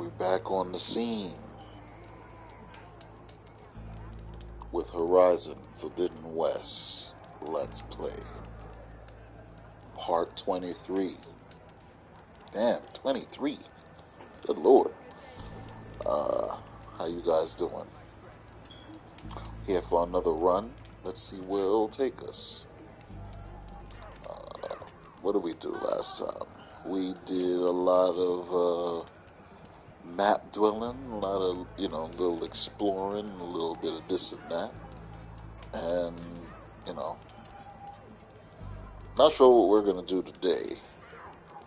We're back on the scene with Horizon Forbidden West Let's Play Part 23. Damn, 23. Good lord. How you guys doing? Here for another run. Let's see where it'll take us. What did we do last time? We did a lot of map dwelling, a lot of, little exploring, a little bit of this and that. And, not sure what we're going to do today.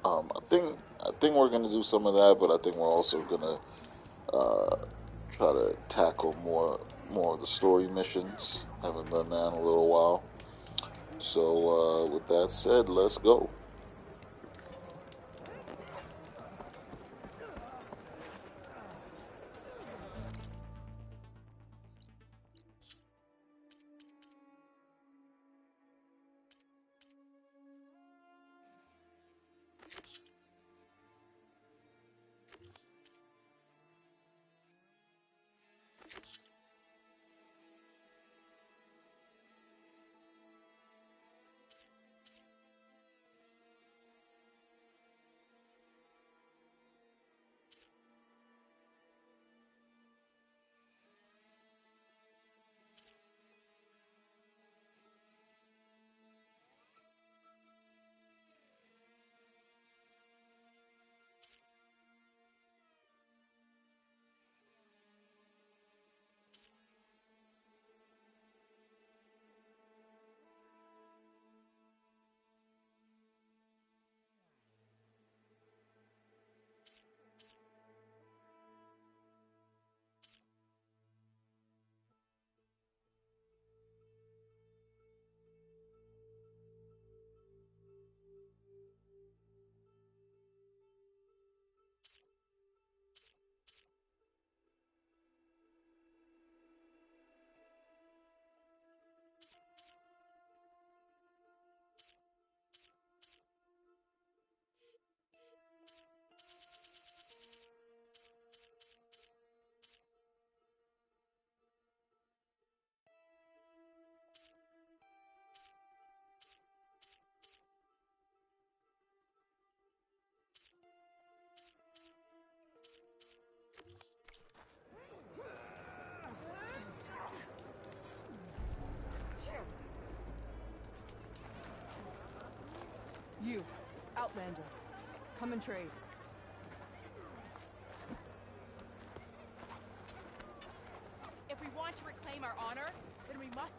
I think we're going to do some of that, but I think we're also going to try to tackle more of the story missions. Haven't done that in a little while. So, with that said, let's go. You, Outlander, come and trade. If we want to reclaim our honor, then we must...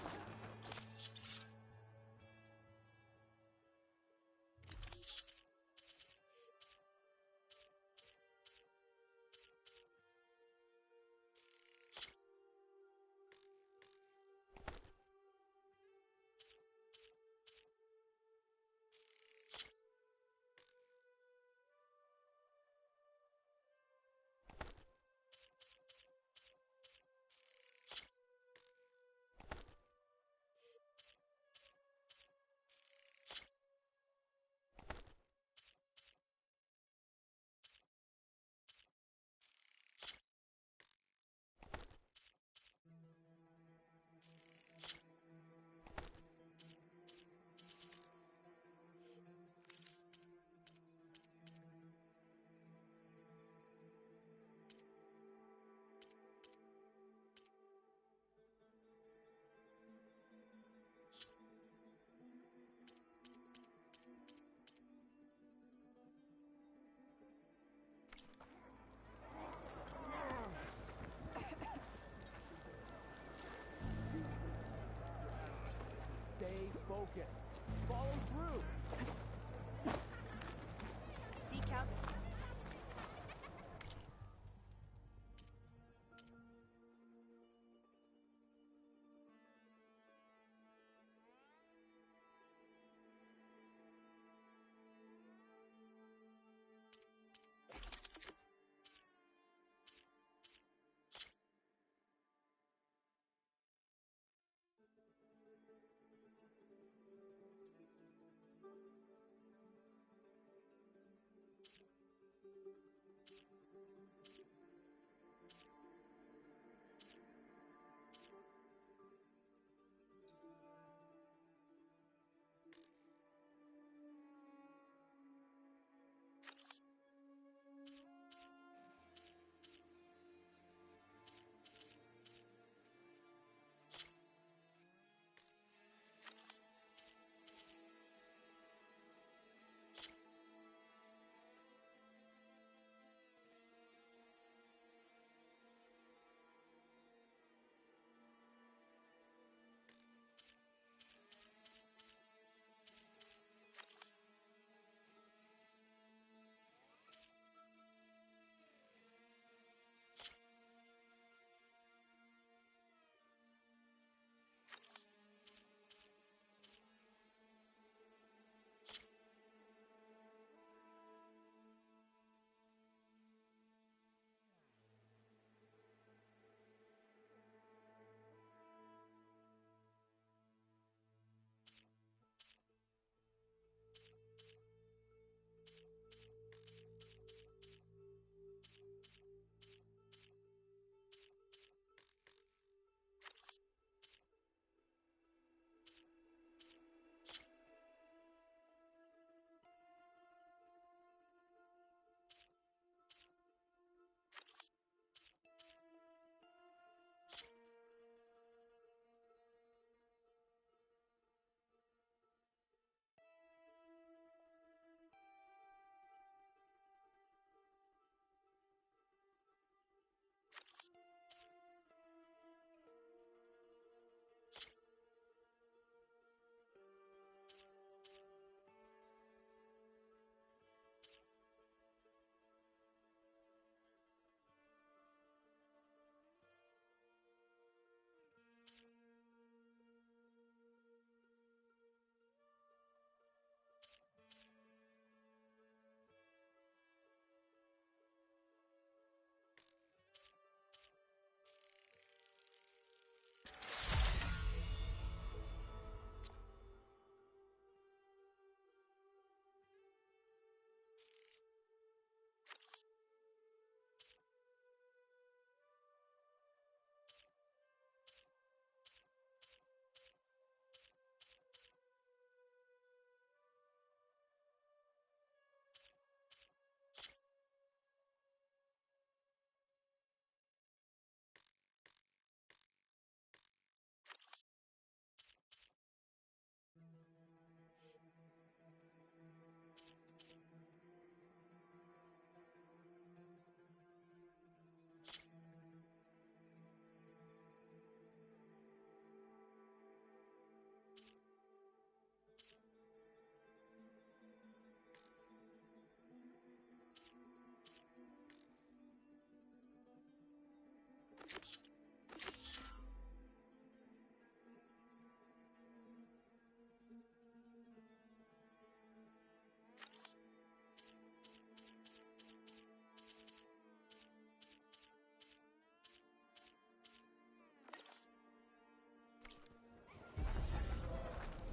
Stay focused. Follow through. Seek out...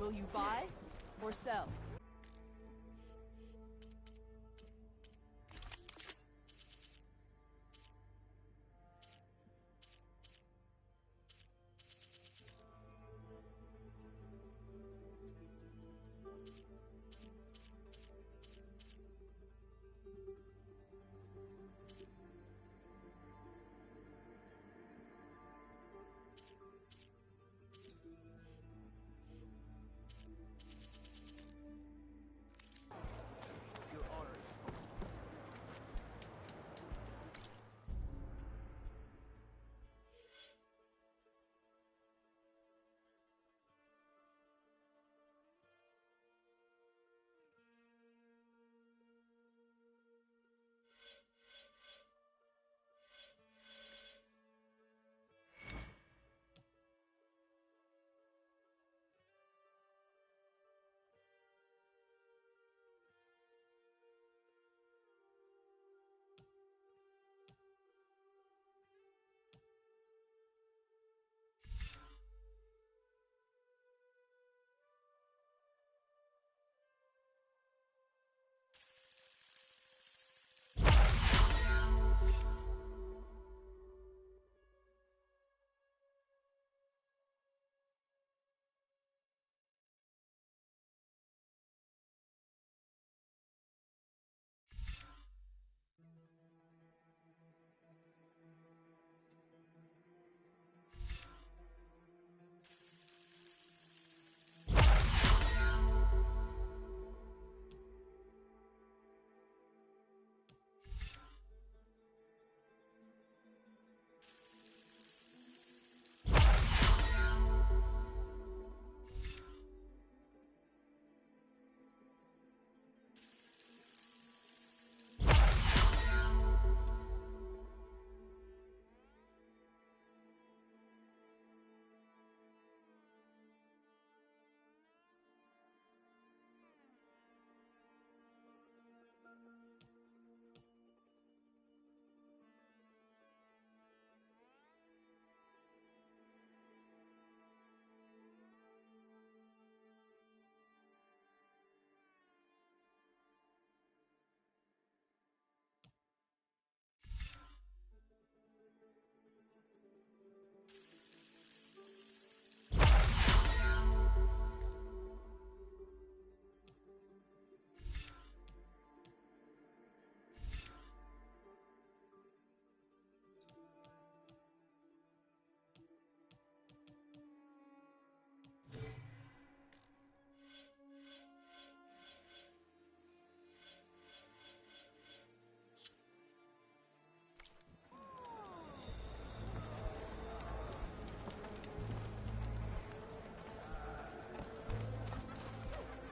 Will you buy or sell? Your honor.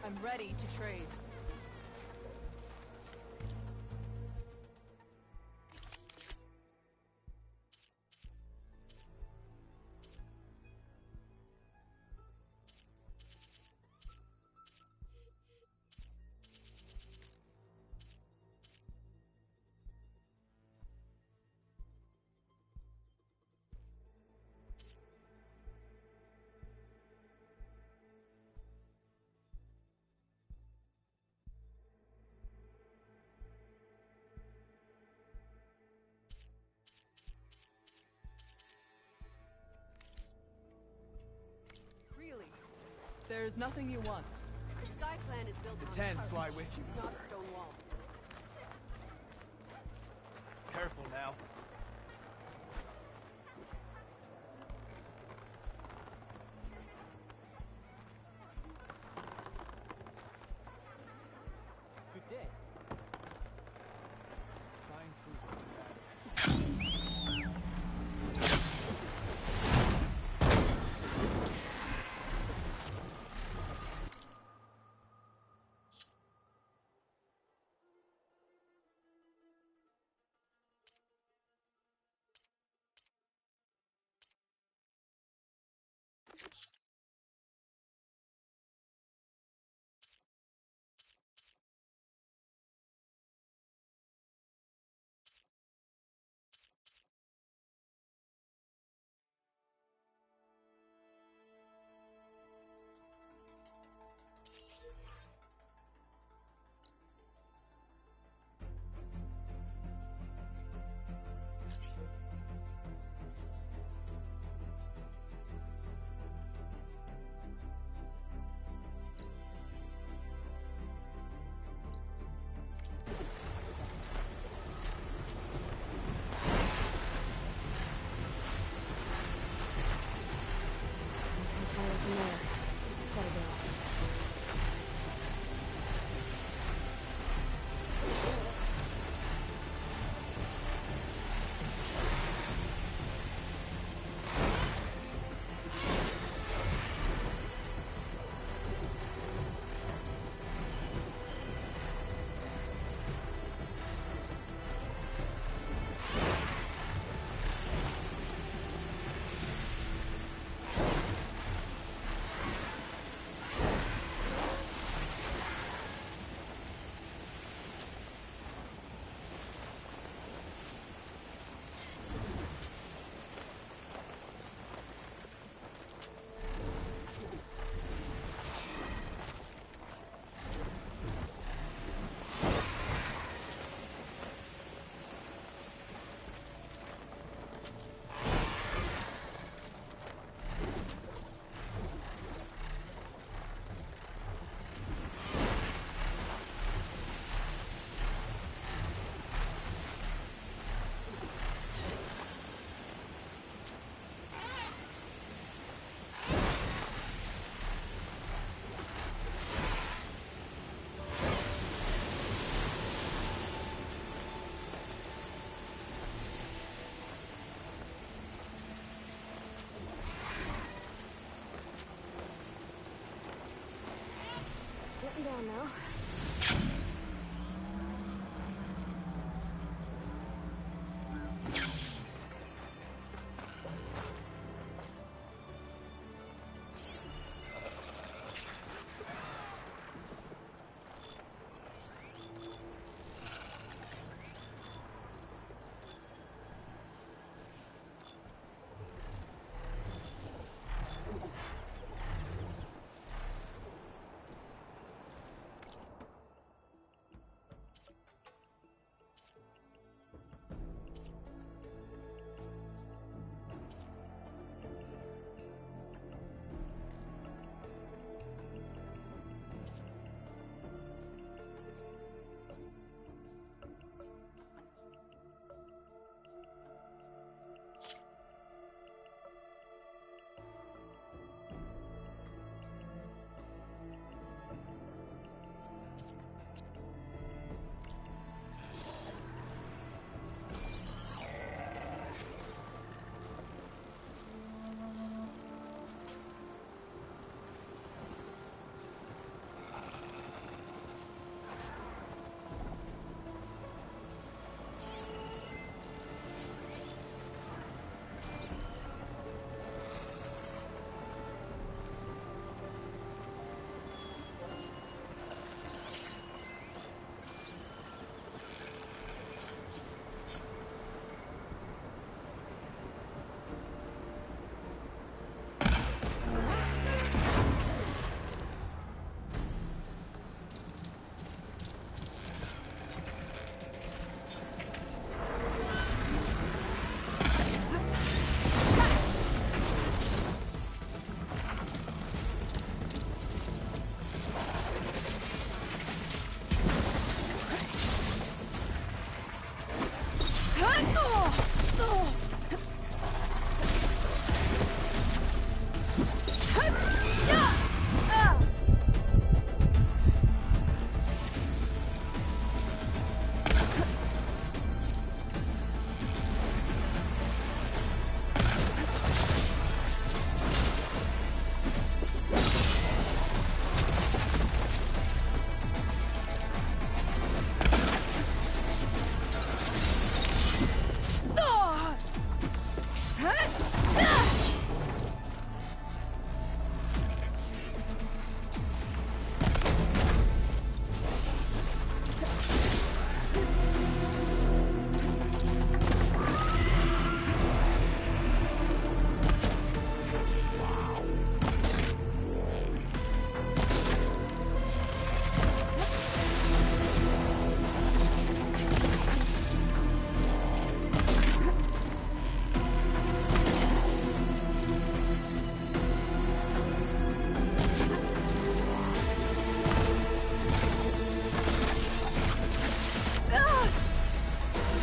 I'm ready to trade. Really? There's nothing you want. The Sky Clan is built The on 10 courage, fly with you, not mister. stone walls. Careful now. Good day. Fine truth.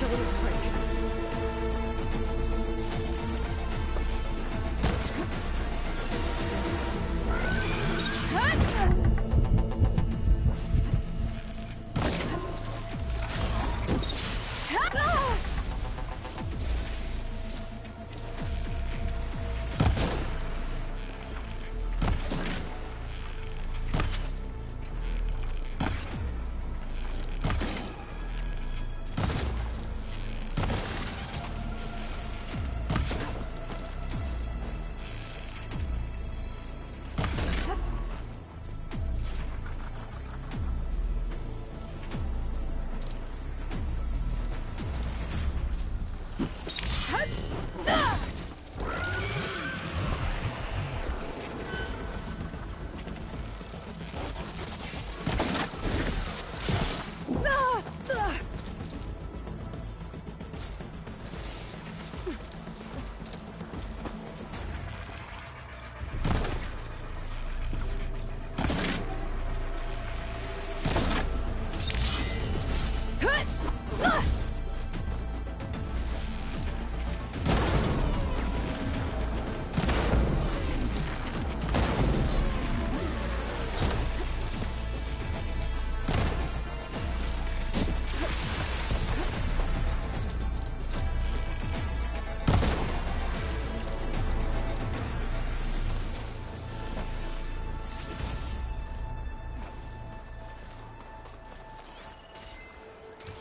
This fight.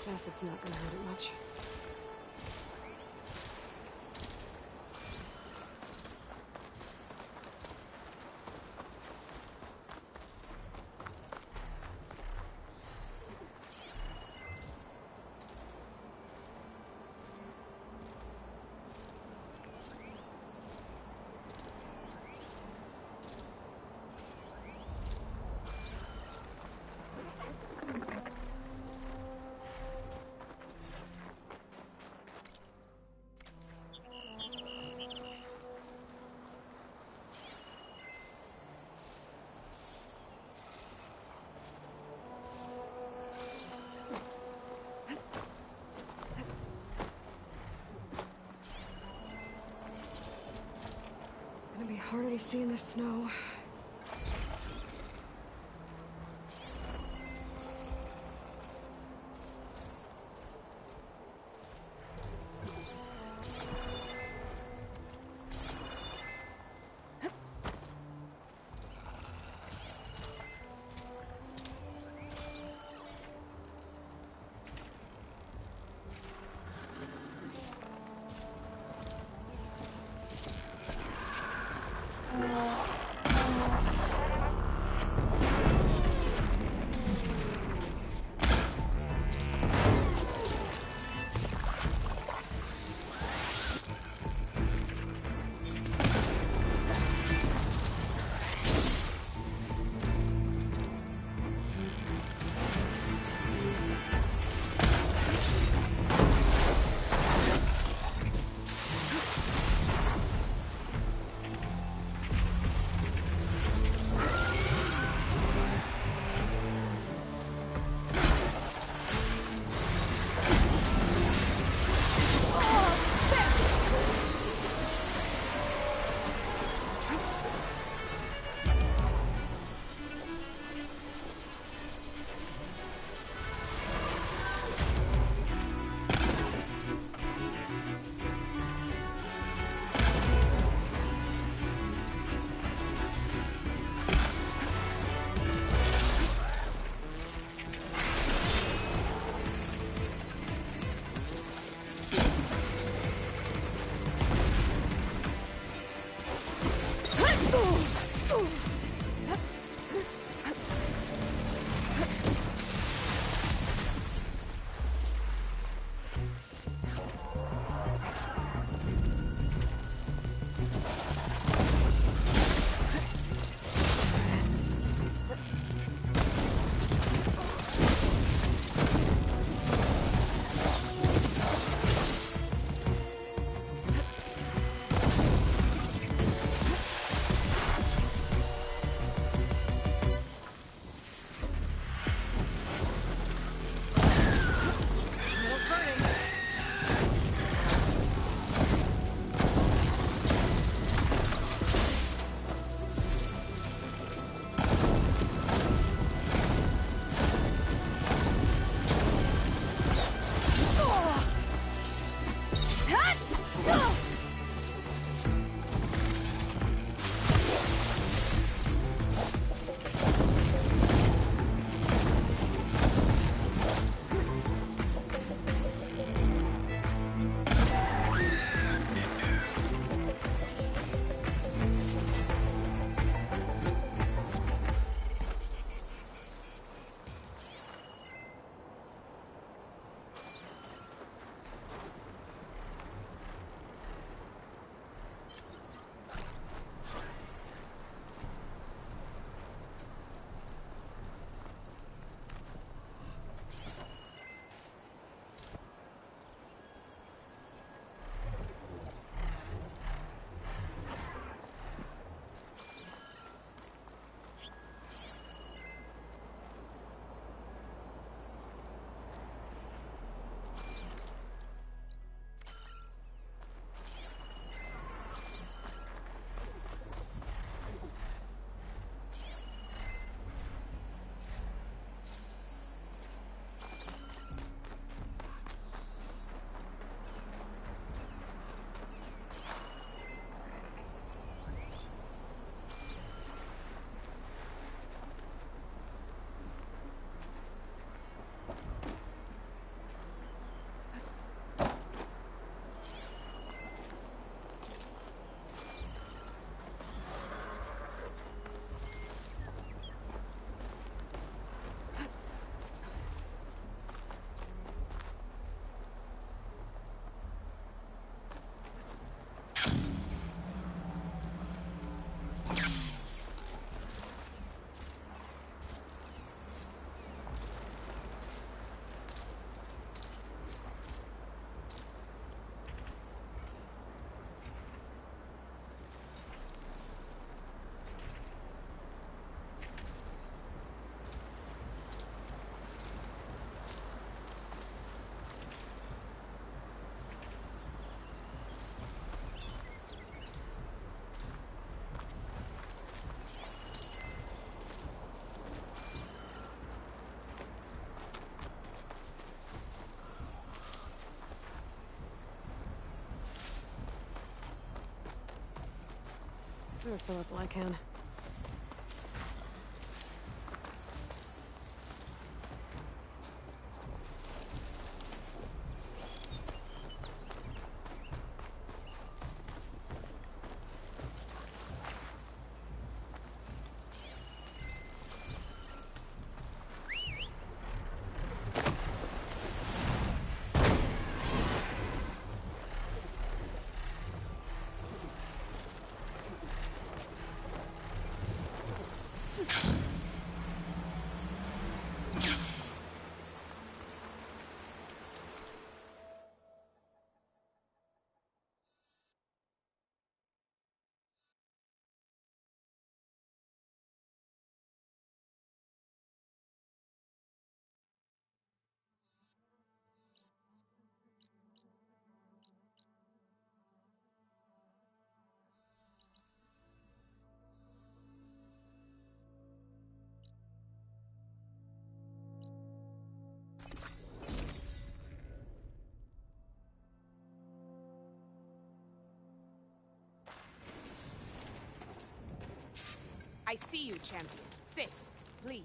Guess it's not gonna hurt it much. Gonna be harder to see in the snow. Sure, fill up while I can. I see you, champion. Sit, please.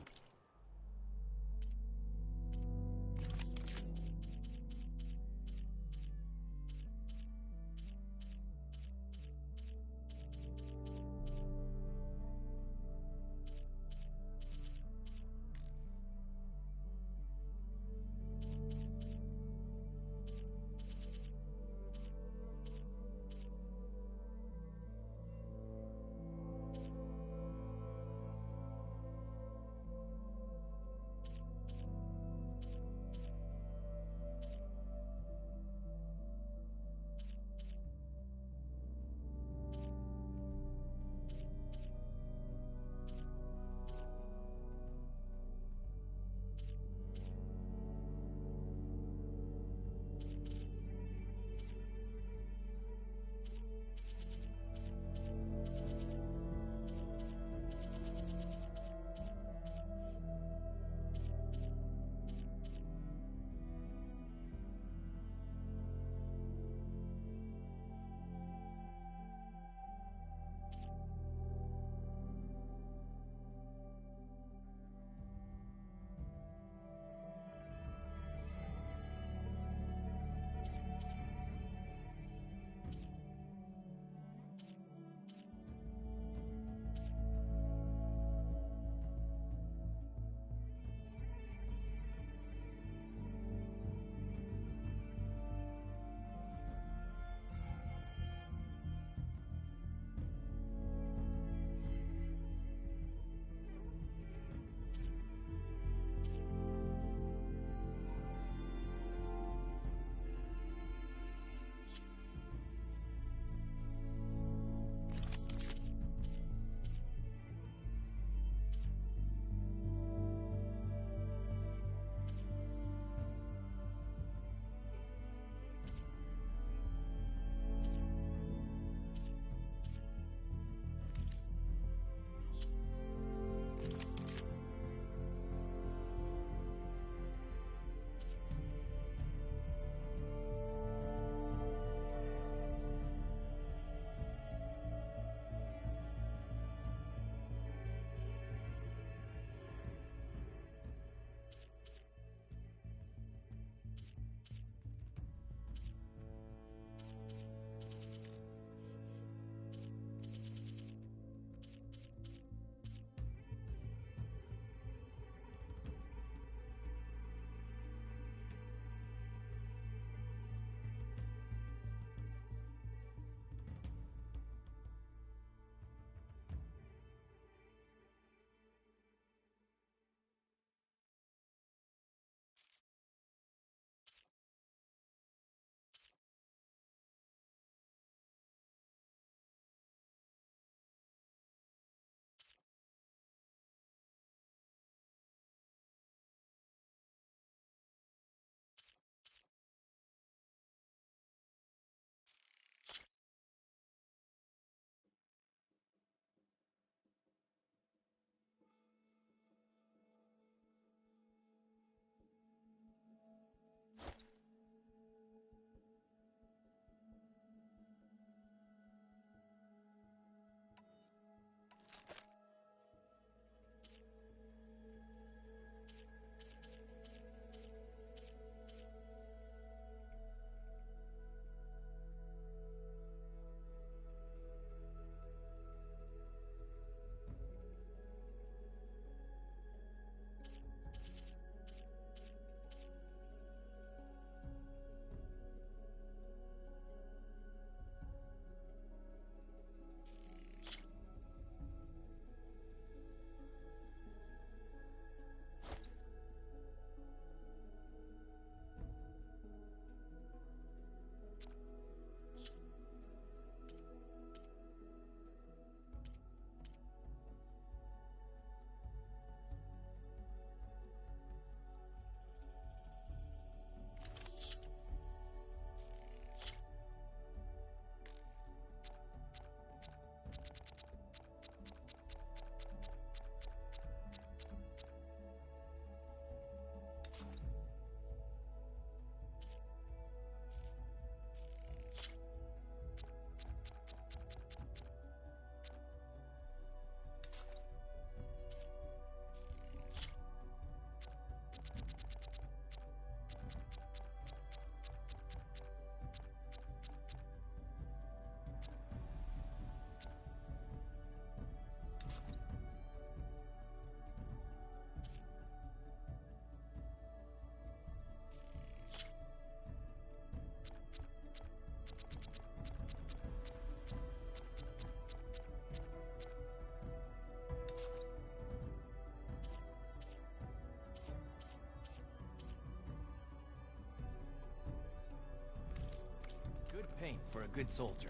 paint for a good soldier.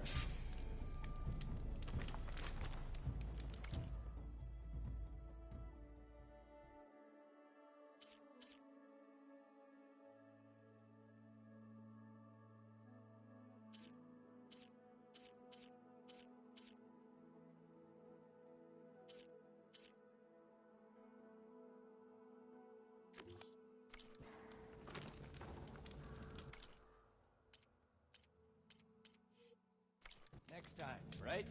Next time, right?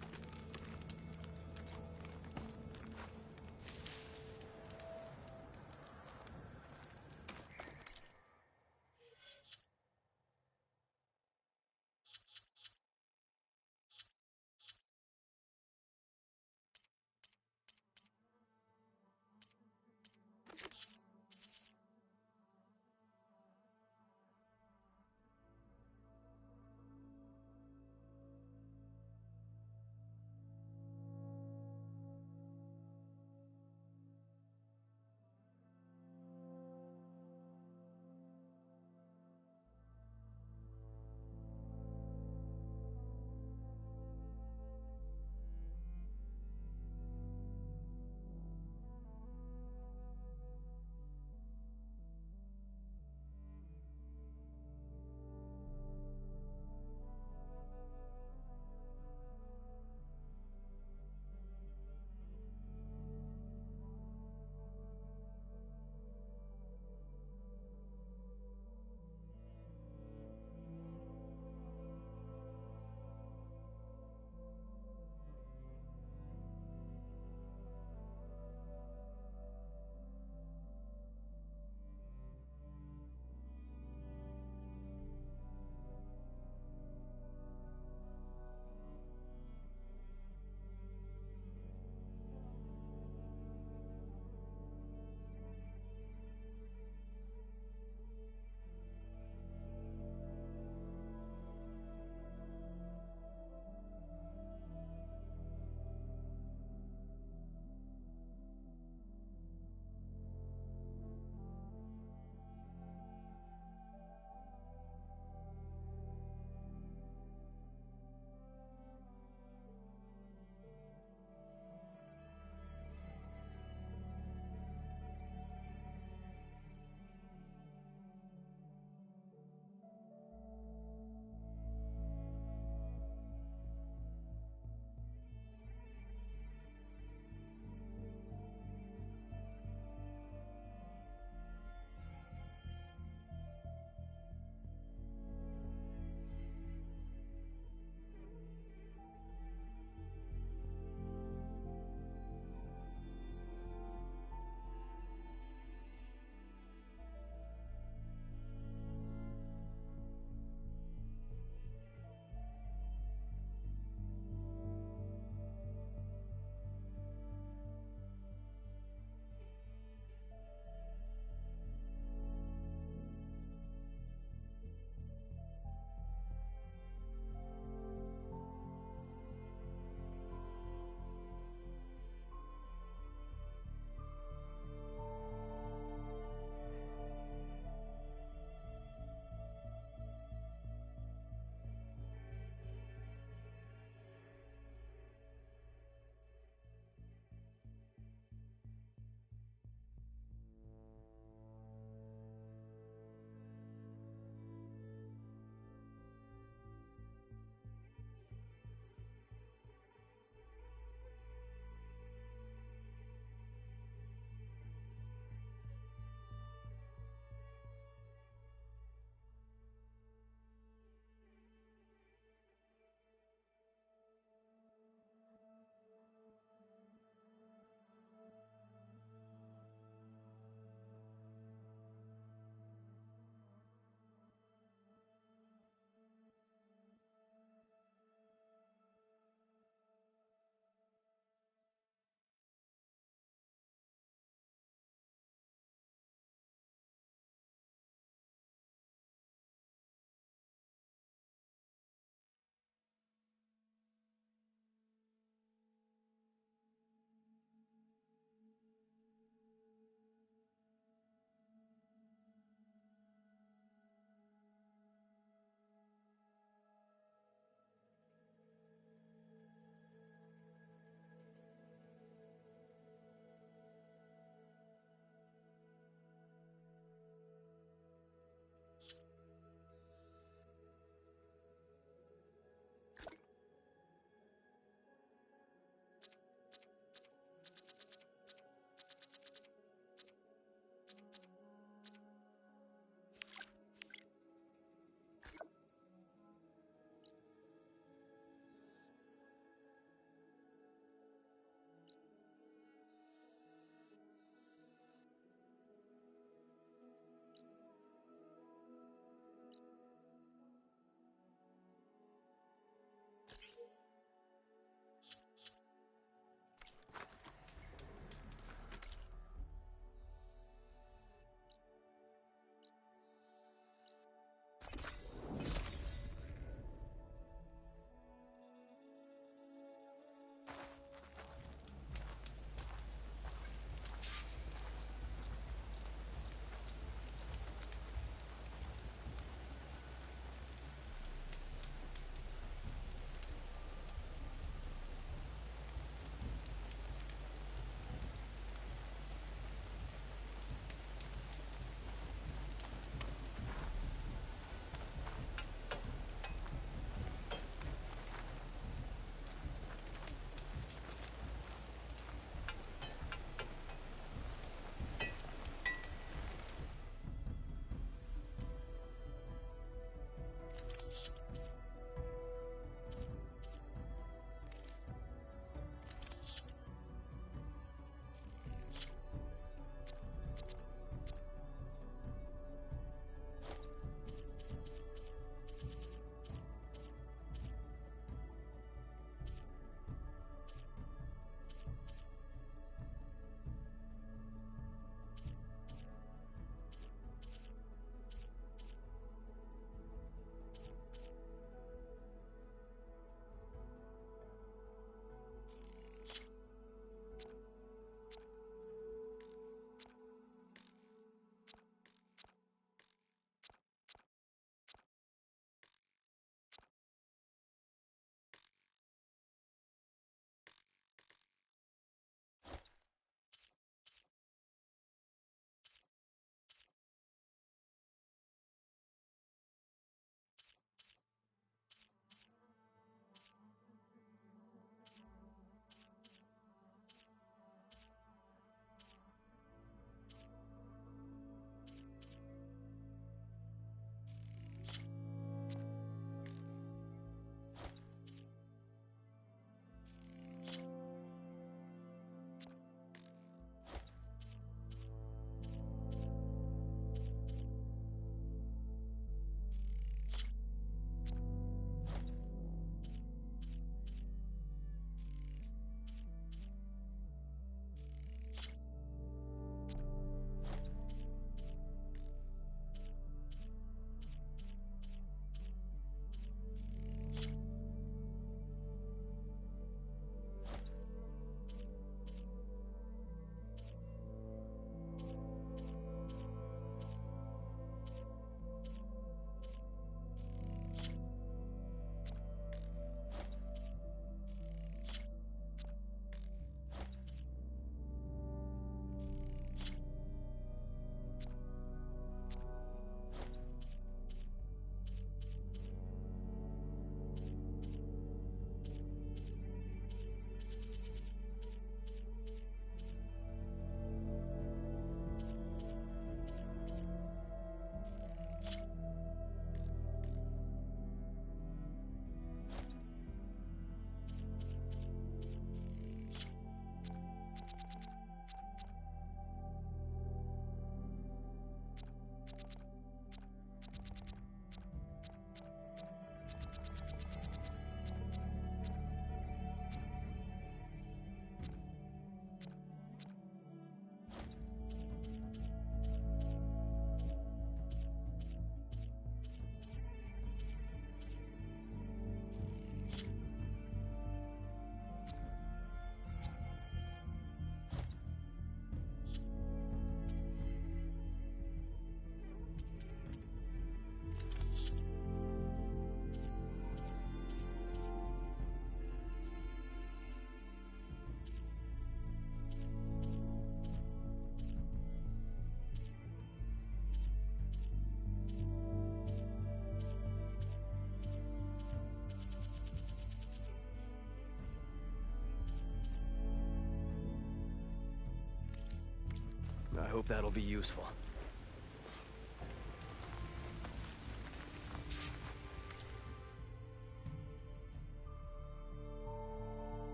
hope that'll be useful.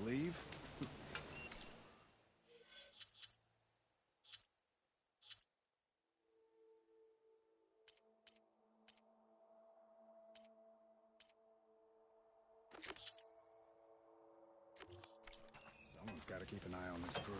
Leave? Someone's got to keep an eye on this crew.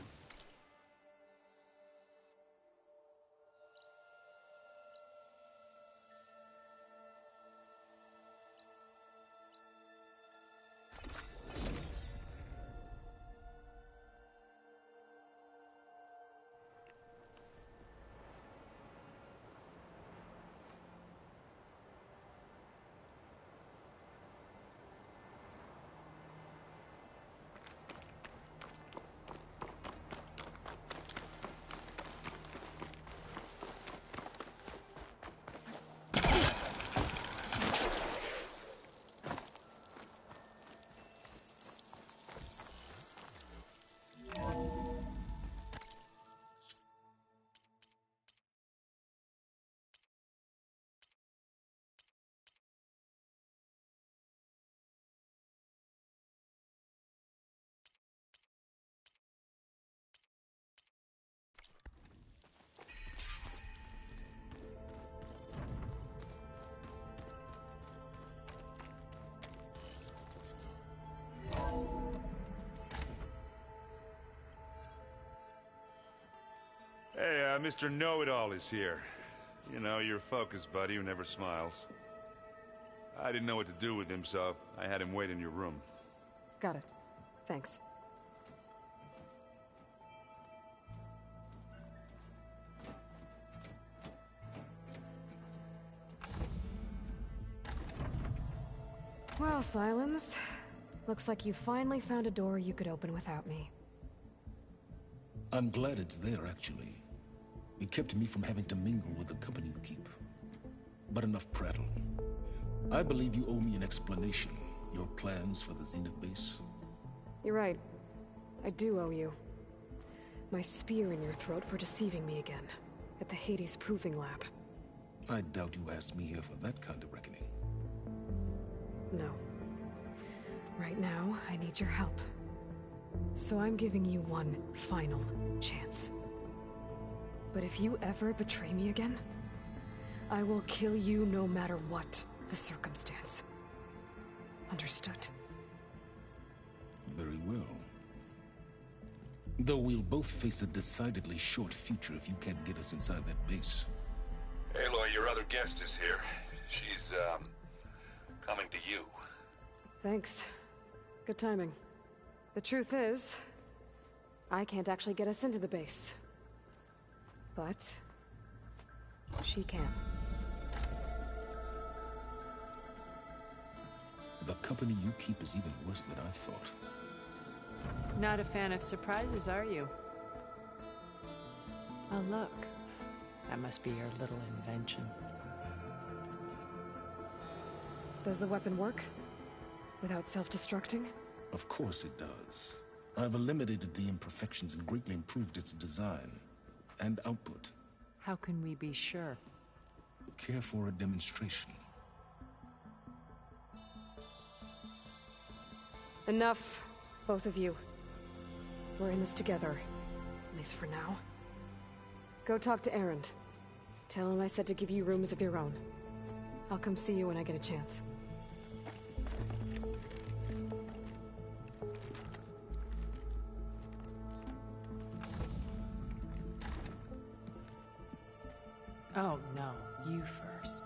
Hey, Mr. Know-It-All is here. You know, your focus buddy who never smiles. I didn't know what to do with him, so I had him wait in your room. Got it. Thanks. Well, Silence. Looks like you finally found a door you could open without me. I'm glad it's there, actually. It kept me from having to mingle with the company you keep. But enough prattle. I believe you owe me an explanation. Your plans for the Zenith base. You're right. I do owe you. My spear in your throat for deceiving me again. At the Hades Proving Lab. I doubt you asked me here for that kind of reckoning. No. Right now, I need your help. So I'm giving you one final chance. But if you ever betray me again, I will kill you no matter what the circumstance. Understood? Very well. Though we'll both face a decidedly short future if you can't get us inside that base. Aloy, your other guest is here. She's, coming to you. Thanks. Good timing. The truth is, I can't actually get us into the base. But she can. The company you keep is even worse than I thought. Not a fan of surprises, are you? Oh, look. That must be your little invention. Does the weapon work? Without self-destructing? Of course it does. I've eliminated the imperfections and greatly improved its design and output. How can we be sure? Care for a demonstration? Enough, both of you. We're in this together, at least for now. Go talk to Erend. Tell him I said to give you rooms of your own. I'll come see you when I get a chance. Oh, no. You first.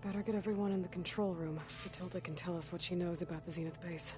Better get everyone in the control room so Tilda can tell us what she knows about the Zenith base.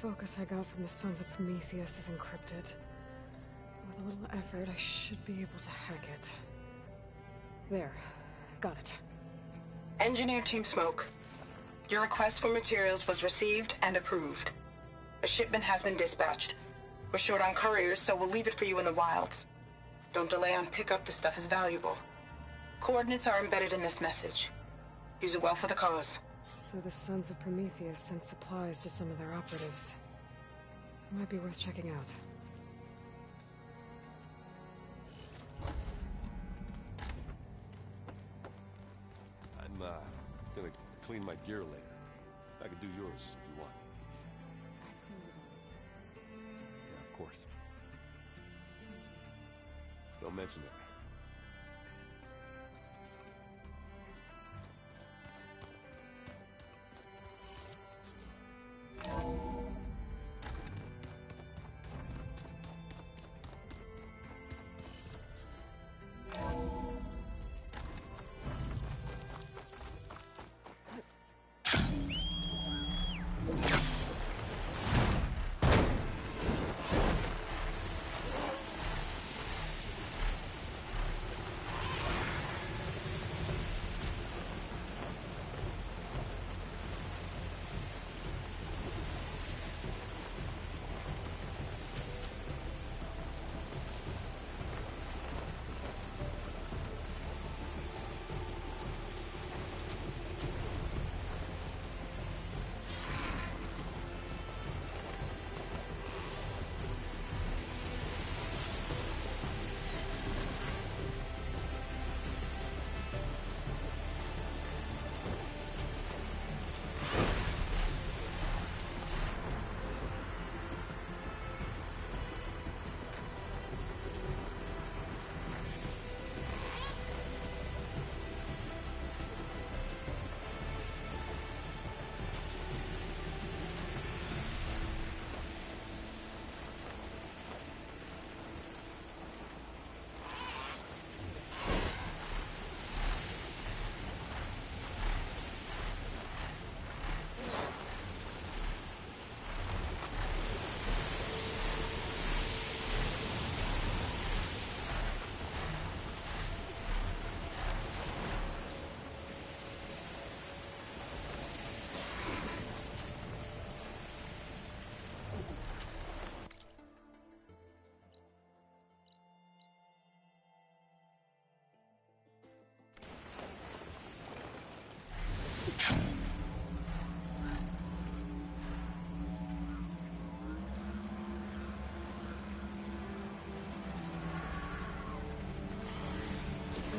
focus I got from the Sons of Prometheus is encrypted. With a little effort, I should be able to hack it. There. Got it. Engineer Team Smoke. Your request for materials was received and approved. A shipment has been dispatched. We're short on couriers, so we'll leave it for you in the wilds. Don't delay on pickup, the stuff is valuable. Coordinates are embedded in this message. Use it well for the cause. So the Sons of Prometheus sent supplies to some of their operatives. Might be worth checking out. I'm, gonna clean my gear later. I can do yours if you want. Yeah, of course. Don't mention it.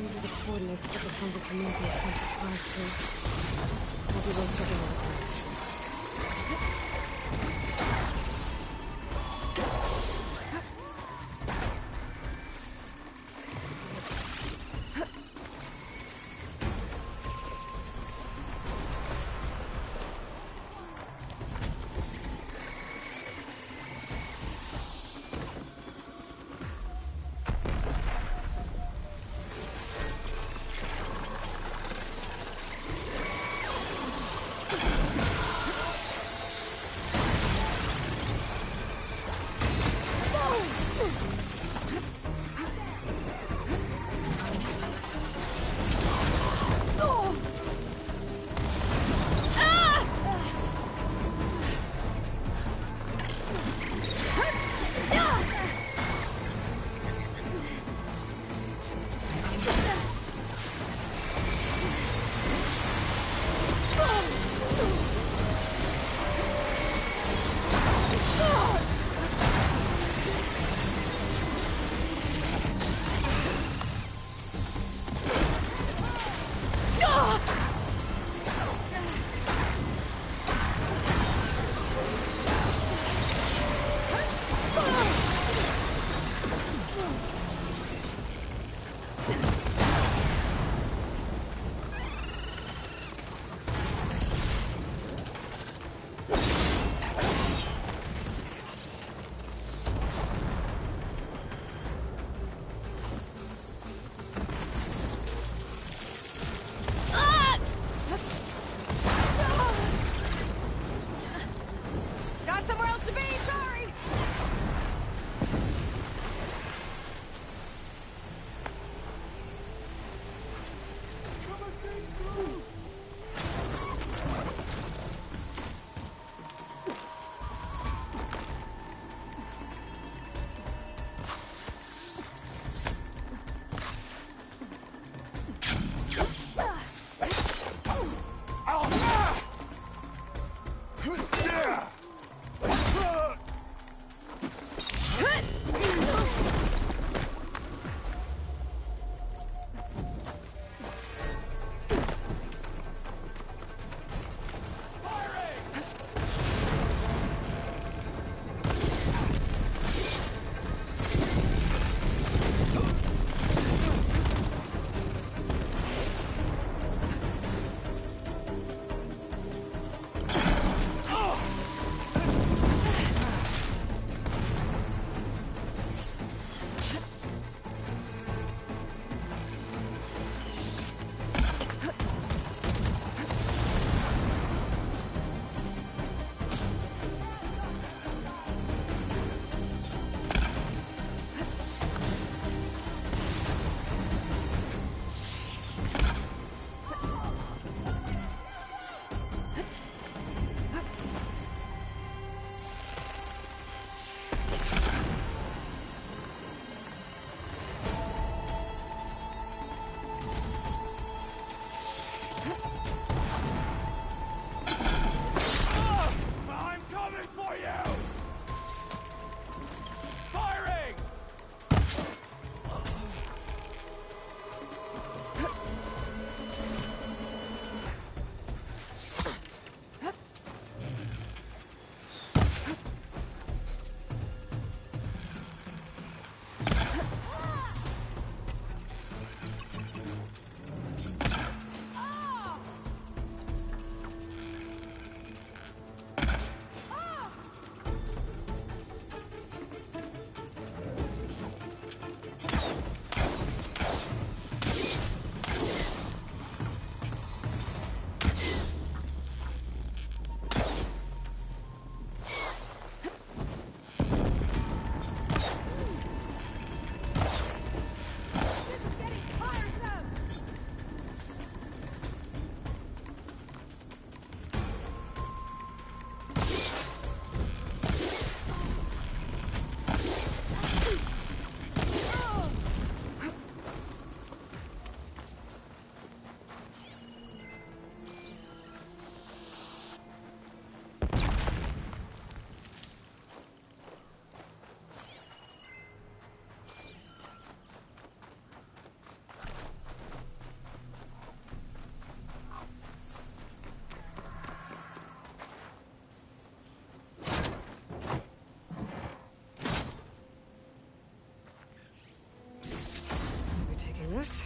These are the coordinates that the Sons of Prometheus sent supplies to. I'll be worth checking out the craft. I'm coming for you! Firing! We're taking this.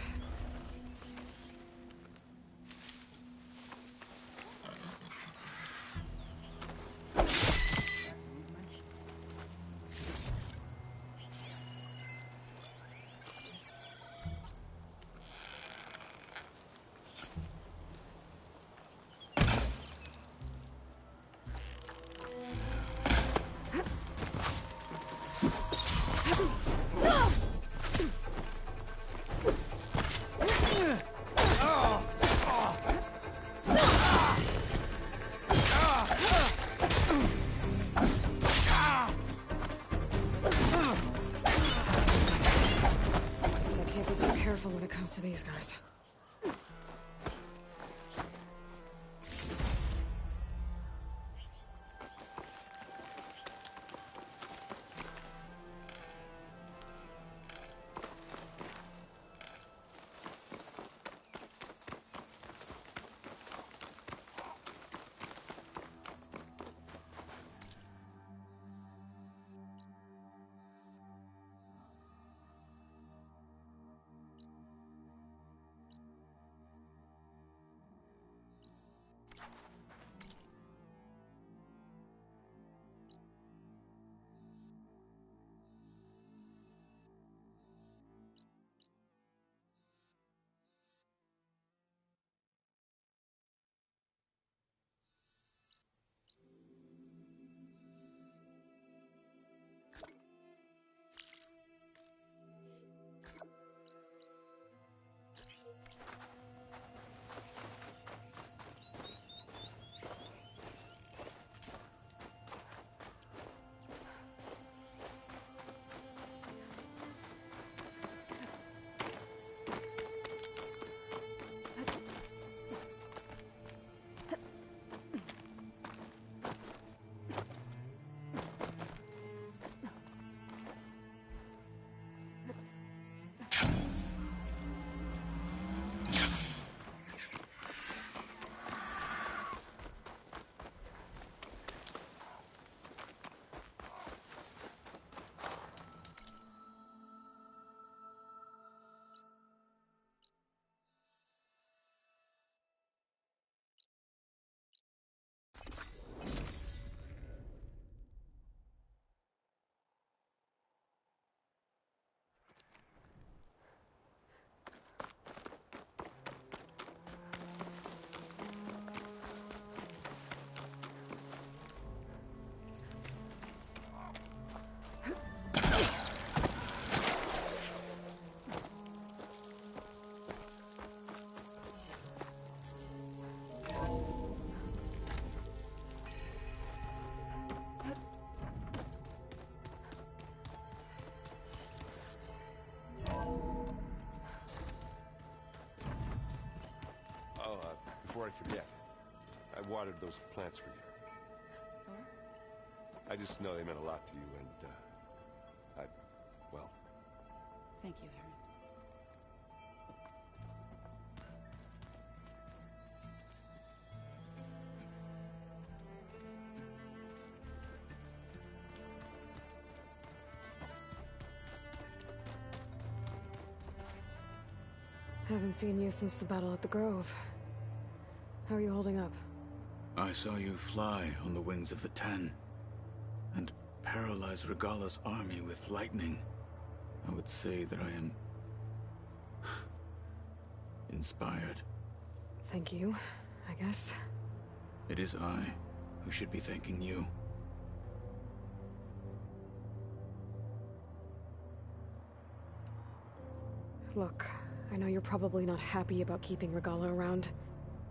Guess I can't be too careful when it comes to these guys. before I forget, I watered those plants for you. I just know they meant a lot to you, and, well... Thank you, Aaron. Haven't seen you since the battle at the Grove. How are you holding up? I saw you fly on the wings of the Ten, and paralyze Regalla's army with lightning. I would say that I am... inspired. Thank you, I guess. It is I who should be thanking you. Look, I know you're probably not happy about keeping Regalla around,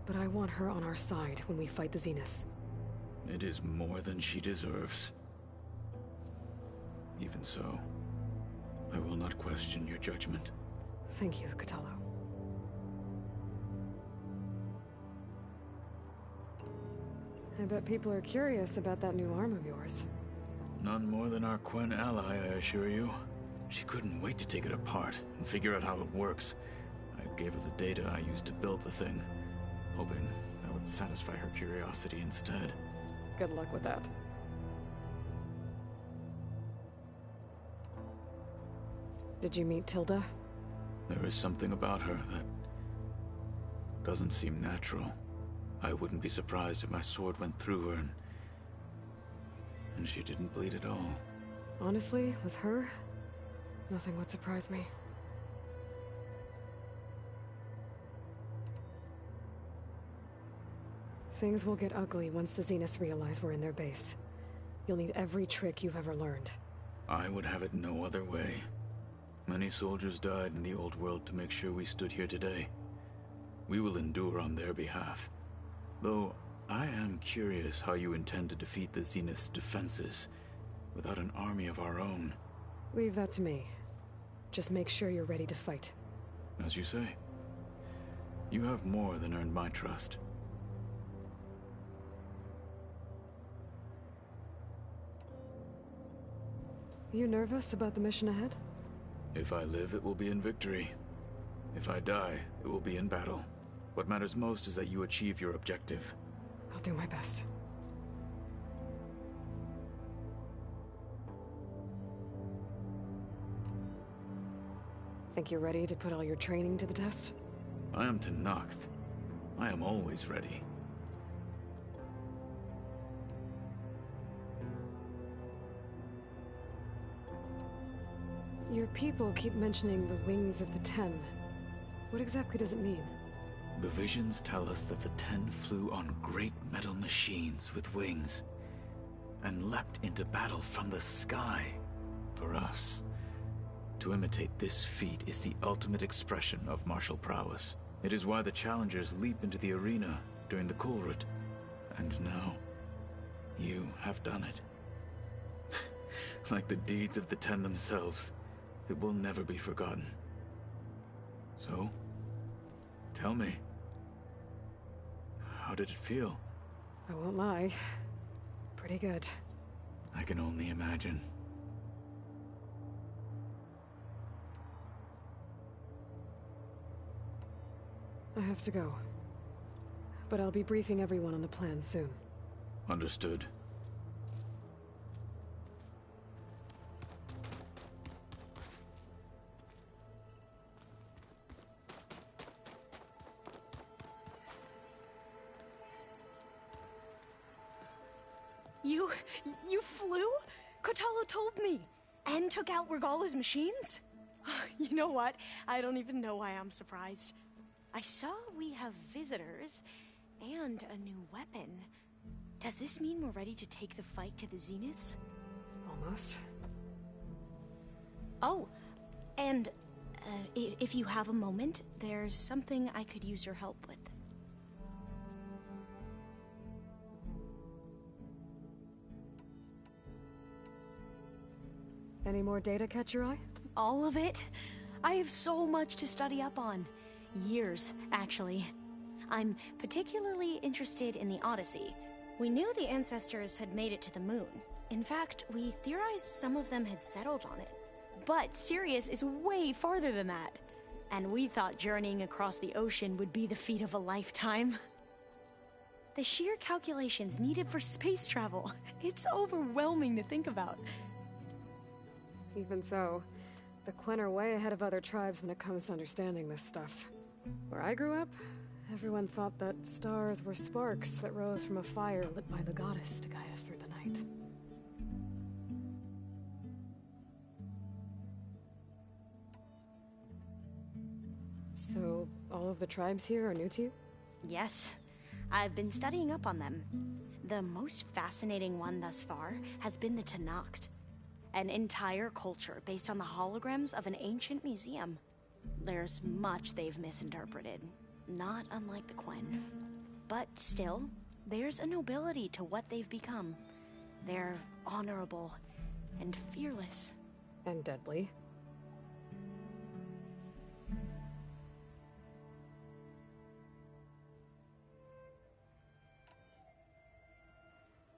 but I want her on our side when we fight the Zeniths. It is more than she deserves. Even so, I will not question your judgment. Thank you, Kotallo. I bet people are curious about that new arm of yours. None more than our Quen ally, I assure you. She couldn't wait to take it apart and figure out how it works. I gave her the data I used to build the thing, hoping that would satisfy her curiosity instead. Good luck with that. Did you meet Tilda? There is something about her that doesn't seem natural. I wouldn't be surprised if my sword went through her and she didn't bleed at all. Honestly, with her, nothing would surprise me. Things will get ugly once the Zeniths realize we're in their base. You'll need every trick you've ever learned. I would have it no other way. Many soldiers died in the old world to make sure we stood here today. We will endure on their behalf. Though, I am curious how you intend to defeat the Zenith's defenses without an army of our own. Leave that to me. Just make sure you're ready to fight. As you say. You have more than earned my trust. You nervous about the mission ahead? If I live, it will be in victory. If I die, it will be in battle. What matters most is that you achieve your objective. I'll do my best. Think you're ready to put all your training to the test? I am Tenakth. I am always ready. Your people keep mentioning the wings of the Ten. What exactly does it mean? The visions tell us that the Ten flew on great metal machines with wings, and leapt into battle from the sky. For us, to imitate this feat is the ultimate expression of martial prowess. It is why the challengers leap into the arena during the Kulrut. And now, you have done it. Like the deeds of the Ten themselves, it will never be forgotten. So, tell me, how did it feel? I won't lie. Pretty good. I can only imagine. I have to go. But I'll be briefing everyone on the plan soon. Understood. You flew? Kotallo told me. And took out Regalla's machines? You know what? I don't even know why I'm surprised. I saw we have visitors and a new weapon. Does this mean we're ready to take the fight to the Zeniths? Almost. Oh, and if you have a moment, there's something I could use your help with. Any more data catch your eye? All of it? I have so much to study up on. Years, actually. I'm particularly interested in the Odyssey. We knew the ancestors had made it to the moon. In fact, we theorized some of them had settled on it. But Sirius is way farther than that. And we thought journeying across the ocean would be the feat of a lifetime. The sheer calculations needed for space travel, it's overwhelming to think about. Even so, the Quen are way ahead of other tribes when it comes to understanding this stuff. Where I grew up, everyone thought that stars were sparks that rose from a fire lit by the goddess to guide us through the night. So, all of the tribes here are new to you? Yes. I've been studying up on them. The most fascinating one thus far has been the Tenakth, an entire culture based on the holograms of an ancient museum. There's much they've misinterpreted, not unlike the Quen. But still, there's a nobility to what they've become. They're honorable and fearless. And deadly.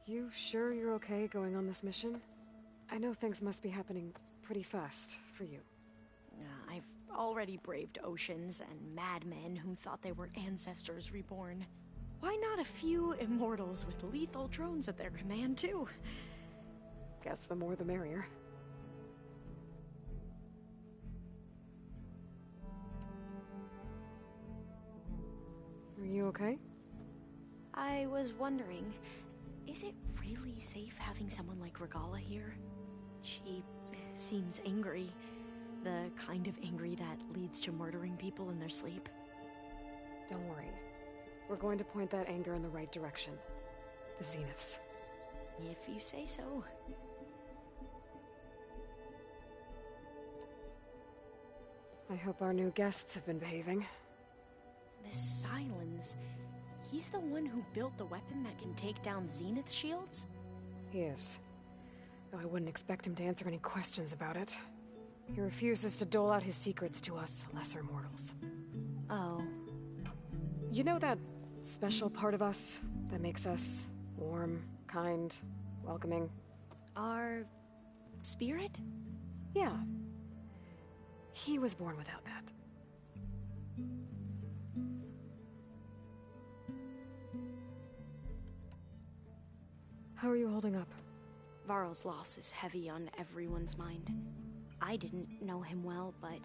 You sure you're okay going on this mission? I know things must be happening pretty fast for you. I've already braved oceans and madmen who thought they were ancestors reborn. Why not a few immortals with lethal drones at their command, too? Guess the more the merrier. Are you okay? I was wondering, is it really safe having someone like Regalla here? She seems angry. The kind of angry that leads to murdering people in their sleep. Don't worry. We're going to point that anger in the right direction. The Zeniths. If you say so. I hope our new guests have been behaving. This Sylens, he's the one who built the weapon that can take down Zenith shields? He is. Though I wouldn't expect him to answer any questions about it. He refuses to dole out his secrets to us lesser mortals. Oh. You know that special part of us that makes us warm, kind, welcoming? Our spirit? Yeah. He was born without that. How are you holding up? Varl's loss is heavy on everyone's mind. I didn't know him well, but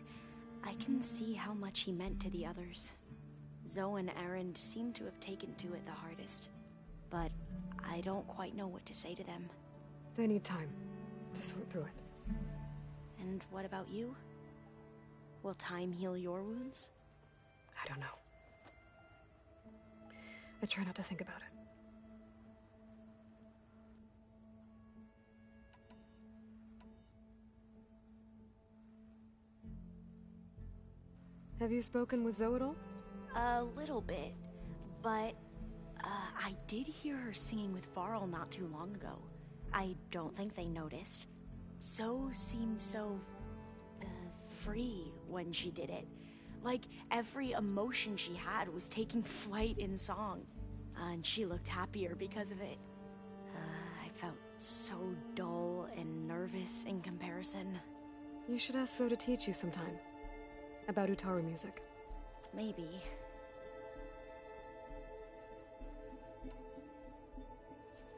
I can see how much he meant to the others. Zoe and Erend seem to have taken to it the hardest, but I don't quite know what to say to them. They need time to sort through it. And what about you? Will time heal your wounds? I don't know. I try not to think about it. Have you spoken with Zoe at all? A little bit, but I did hear her singing with Varl not too long ago. I don't think they noticed. Zoe seemed so free when she did it. Like every emotion she had was taking flight in song. And she looked happier because of it. I felt so dull and nervous in comparison. You should ask Zoe to teach you sometime. About Utaru music. Maybe.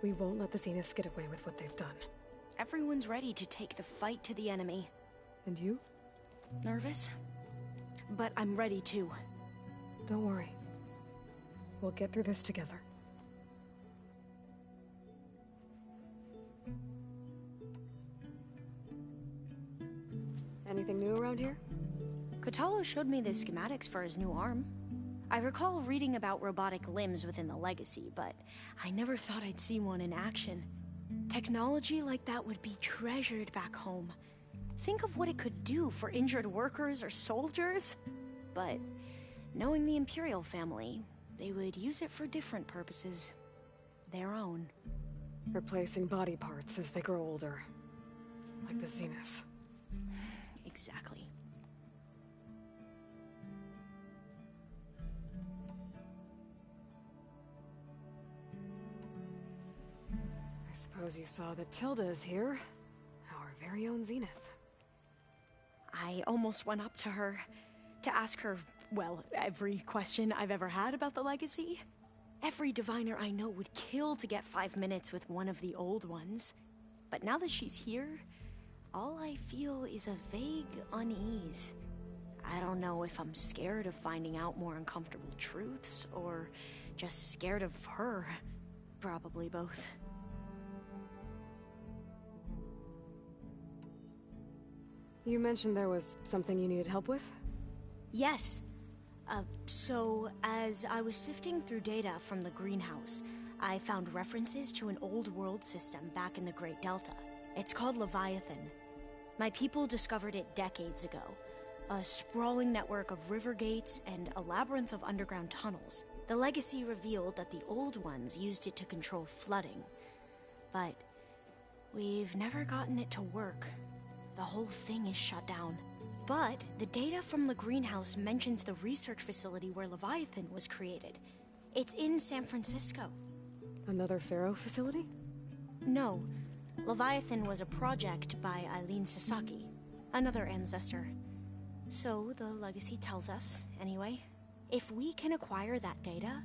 We won't let the Zeniths get away with what they've done. Everyone's ready to take the fight to the enemy. And you? Nervous? But I'm ready too. Don't worry. We'll get through this together. Anything new around here? Kotallo showed me the schematics for his new arm. I recall reading about robotic limbs within the Legacy, but I never thought I'd see one in action. Technology like that would be treasured back home. Think of what it could do for injured workers or soldiers. But knowing the Imperial family, they would use it for different purposes. Their own. Replacing body parts as they grow older. Like the Zeniths. Exactly. I suppose you saw that Tilda is here. Our very own Zenith. I almost went up to her to ask her, well, every question I've ever had about the legacy. Every diviner I know would kill to get 5 minutes with one of the old ones. But now that she's here, all I feel is a vague unease. I don't know if I'm scared of finding out more uncomfortable truths, or just scared of her. Probably both. You mentioned there was something you needed help with? Yes. So, as I was sifting through data from the greenhouse, I found references to an old world system back in the Great Delta. It's called Leviathan. My people discovered it decades ago. A sprawling network of river gates and a labyrinth of underground tunnels. The legacy revealed that the old ones used it to control flooding. But we've never gotten it to work. The whole thing is shut down. But the data from the greenhouse mentions the research facility where Leviathan was created. It's in San Francisco. Another Pharaoh facility? No. Leviathan was a project by Eileen Sasaki, another ancestor. So the legacy tells us, anyway. If we can acquire that data,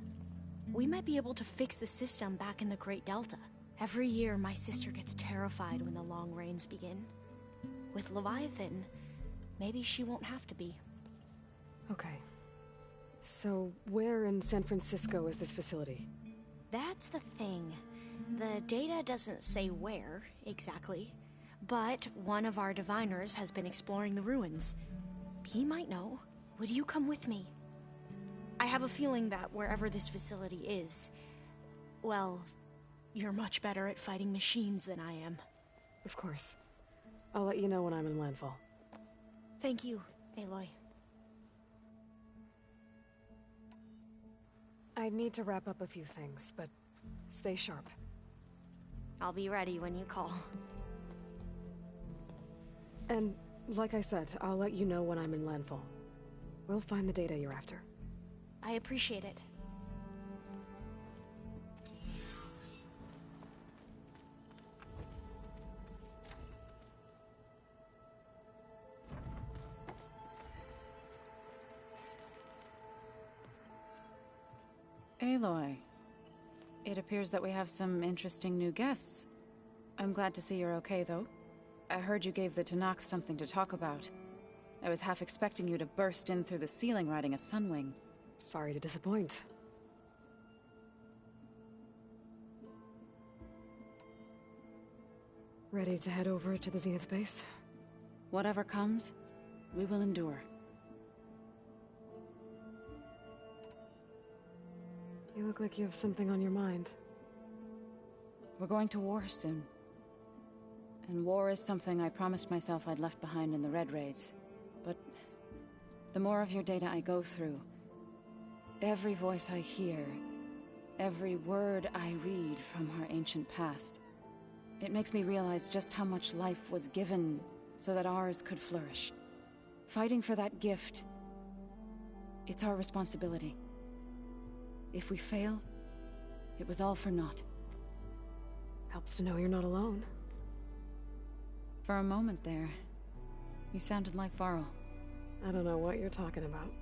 we might be able to fix the system back in the Great Delta. Every year, my sister gets terrified when the long rains begin. With Leviathan, maybe she won't have to be. Okay. So, where in San Francisco is this facility? That's the thing. The data doesn't say where, exactly. But one of our diviners has been exploring the ruins. He might know. Would you come with me? I have a feeling that wherever this facility is, well, you're much better at fighting machines than I am. Of course. I'll let you know when I'm in landfall. Thank you, Aloy. I need to wrap up a few things, but stay sharp. I'll be ready when you call. And, like I said, I'll let you know when I'm in landfall. We'll find the data you're after. I appreciate it. Aloy, it appears that we have some interesting new guests. I'm glad to see you're okay, though. I heard you gave the Tenakth something to talk about. I was half expecting you to burst in through the ceiling riding a Sunwing. Sorry to disappoint. Ready to head over to the Zenith base? Whatever comes, we will endure. You look like you have something on your mind. We're going to war soon. And war is something I promised myself I'd left behind in the Red Raids. But the more of your data I go through, every voice I hear, every word I read from our ancient past, it makes me realize just how much life was given so that ours could flourish. Fighting for that gift, it's our responsibility. If we fail, it was all for naught. Helps to know you're not alone. For a moment there, you sounded like Varl. I don't know what you're talking about.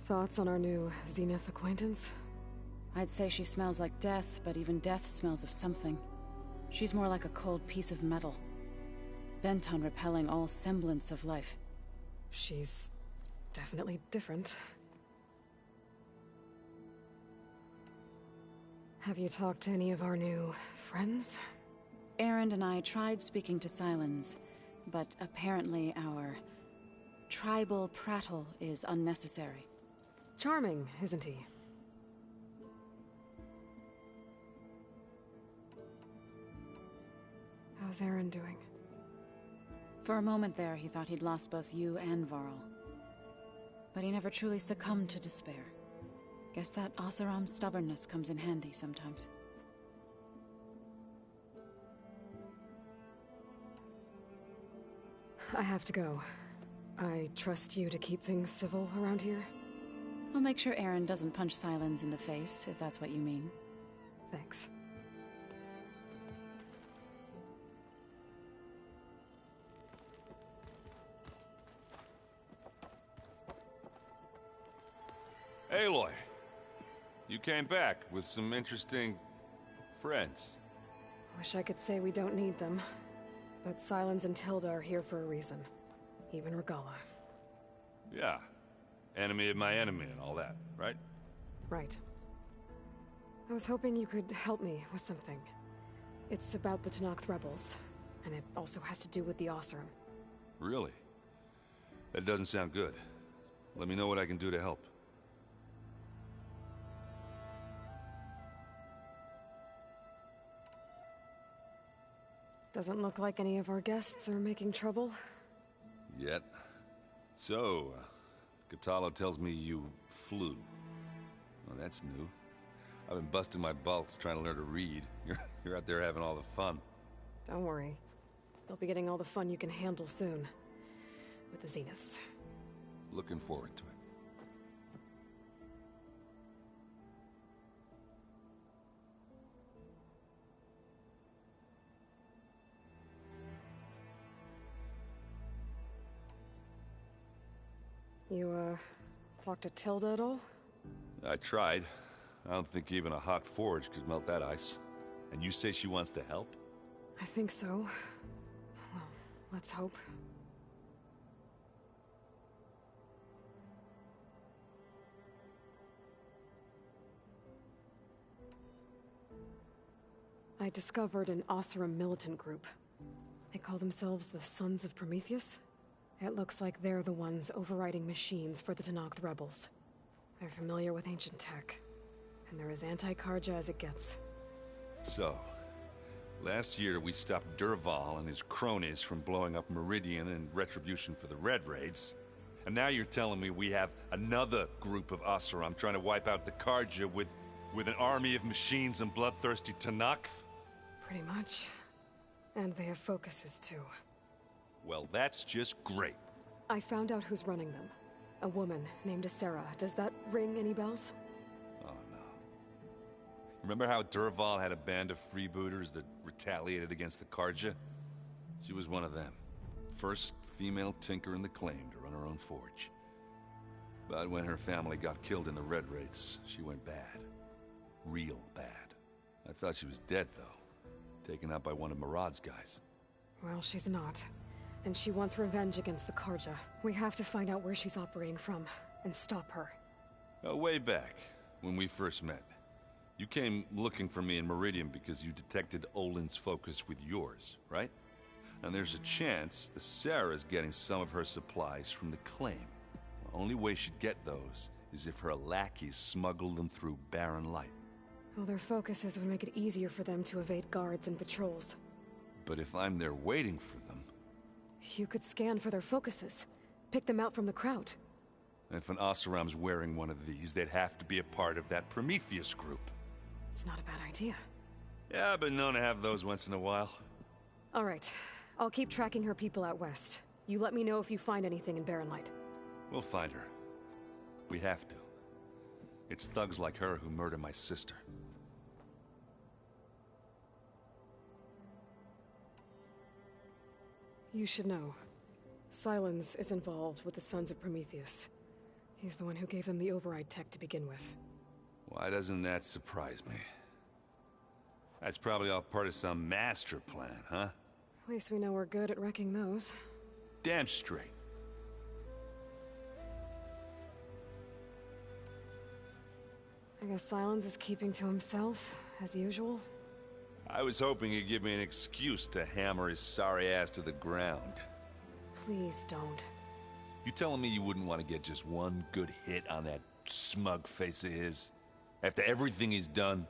Thoughts on our new Zenith acquaintance? I'd say she smells like death, but even death smells of something. She's more like a cold piece of metal. Bent on repelling all semblance of life. She's definitely different. Have you talked to any of our new friends? Erend and I tried speaking to Sylens, but apparently our tribal prattle is unnecessary. Charming, isn't he? How's Erend doing? For a moment there, he thought he'd lost both you and Varl. But he never truly succumbed to despair. Guess that Oseram's stubbornness comes in handy sometimes. I have to go. I trust you to keep things civil around here? I'll make sure Aaron doesn't punch Sylens in the face, if that's what you mean. Thanks. Aloy, you came back with some interesting friends. Wish I could say we don't need them, but Sylens and Tilda are here for a reason. Even Regalla. Yeah. Enemy of my enemy and all that, right? Right. I was hoping you could help me with something. It's about the Tenakth rebels, and it also has to do with the Oseram. Really? That doesn't sound good. Let me know what I can do to help. Doesn't look like any of our guests are making trouble. Yet. So, Kotallo tells me you flew. Well, that's new. I've been busting my balls trying to learn to read. You're out there having all the fun. Don't worry. You'll be getting all the fun you can handle soon. With the Zeniths. Looking forward to it. You, talked to Tilda at all? I tried. I don't think even a hot forge could melt that ice. And you say she wants to help? I think so. Well, let's hope. I discovered an Oseram militant group. They call themselves the Sons of Prometheus. It looks like they're the ones overriding machines for the Tenakth rebels. They're familiar with ancient tech, and they're as anti-Carja as it gets. So, last year we stopped Dervahl and his cronies from blowing up Meridian in retribution for the Red Raids. And now you're telling me we have another group of Oseram trying to wipe out the Carja with an army of machines and bloodthirsty Tenakth? Pretty much. And they have focuses too. Well, that's just great. I found out who's running them. A woman named Ysera. Does that ring any bells? Oh, no. Remember how Dervahl had a band of freebooters that retaliated against the Carja? She was one of them. First female tinker in the claim to run her own forge. But when her family got killed in the Red Raids, she went bad. Real bad. I thought she was dead, though. Taken out by one of Marad's guys. Well, she's not. And she wants revenge against the Carja. We have to find out where she's operating from, and stop her. Way back, when we first met. You came looking for me in Meridian because you detected Olin's focus with yours, right? And there's a chance Ysera's getting some of her supplies from the claim. The only way she'd get those is if her lackeys smuggled them through Barren Light. Well, their focuses would make it easier for them to evade guards and patrols. But if I'm there waiting for them... You could scan for their focuses. Pick them out from the crowd. If an Oseram's wearing one of these, they'd have to be a part of that Prometheus group. It's not a bad idea. Yeah, I've been known to have those once in a while. All right. I'll keep tracking her people out west. You let me know if you find anything in Barren Light. We'll find her. We have to. It's thugs like her who murder my sister. You should know. Sylens is involved with the Sons of Prometheus. He's the one who gave them the override tech to begin with. Why doesn't that surprise me? That's probably all part of some master plan, huh? At least we know we're good at wrecking those. Damn straight. I guess Sylens is keeping to himself, as usual. I was hoping he'd give me an excuse to hammer his sorry ass to the ground. Please don't. You telling me you wouldn't want to get just one good hit on that smug face of his? After everything he's done?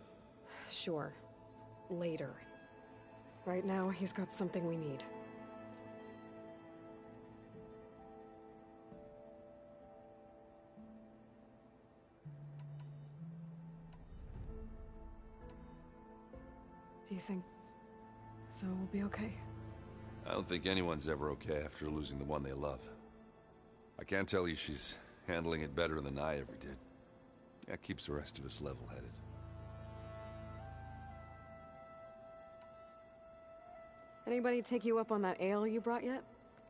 Sure. Later. Right now, he's got something we need. Do you think Zoe will be okay? I don't think anyone's ever okay after losing the one they love. I can't tell you she's handling it better than I ever did. That keeps the rest of us level-headed. Anybody take you up on that ale you brought yet?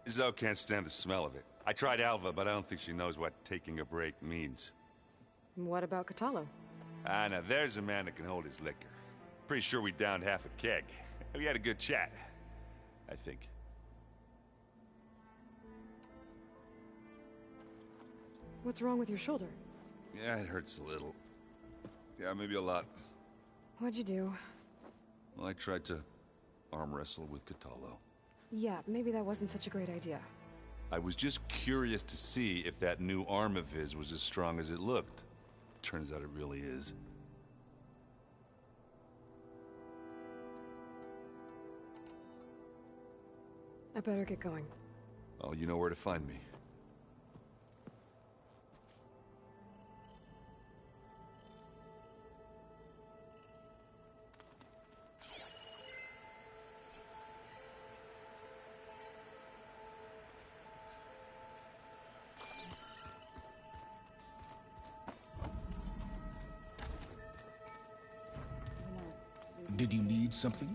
Zoe can't stand the smell of it. I tried Alva, but I don't think she knows what taking a break means. What about Kotallo? Ah, now there's a man that can hold his liquor. Pretty sure we downed half a keg. We had a good chat, I think. What's wrong with your shoulder? Yeah, it hurts a little. Yeah, maybe a lot. What'd you do? Well, I tried to arm wrestle with Kotallo. Yeah, maybe that wasn't such a great idea. I was just curious to see if that new arm of his was as strong as it looked. Turns out it really is. I better get going. Oh, you know where to find me. Did you need something?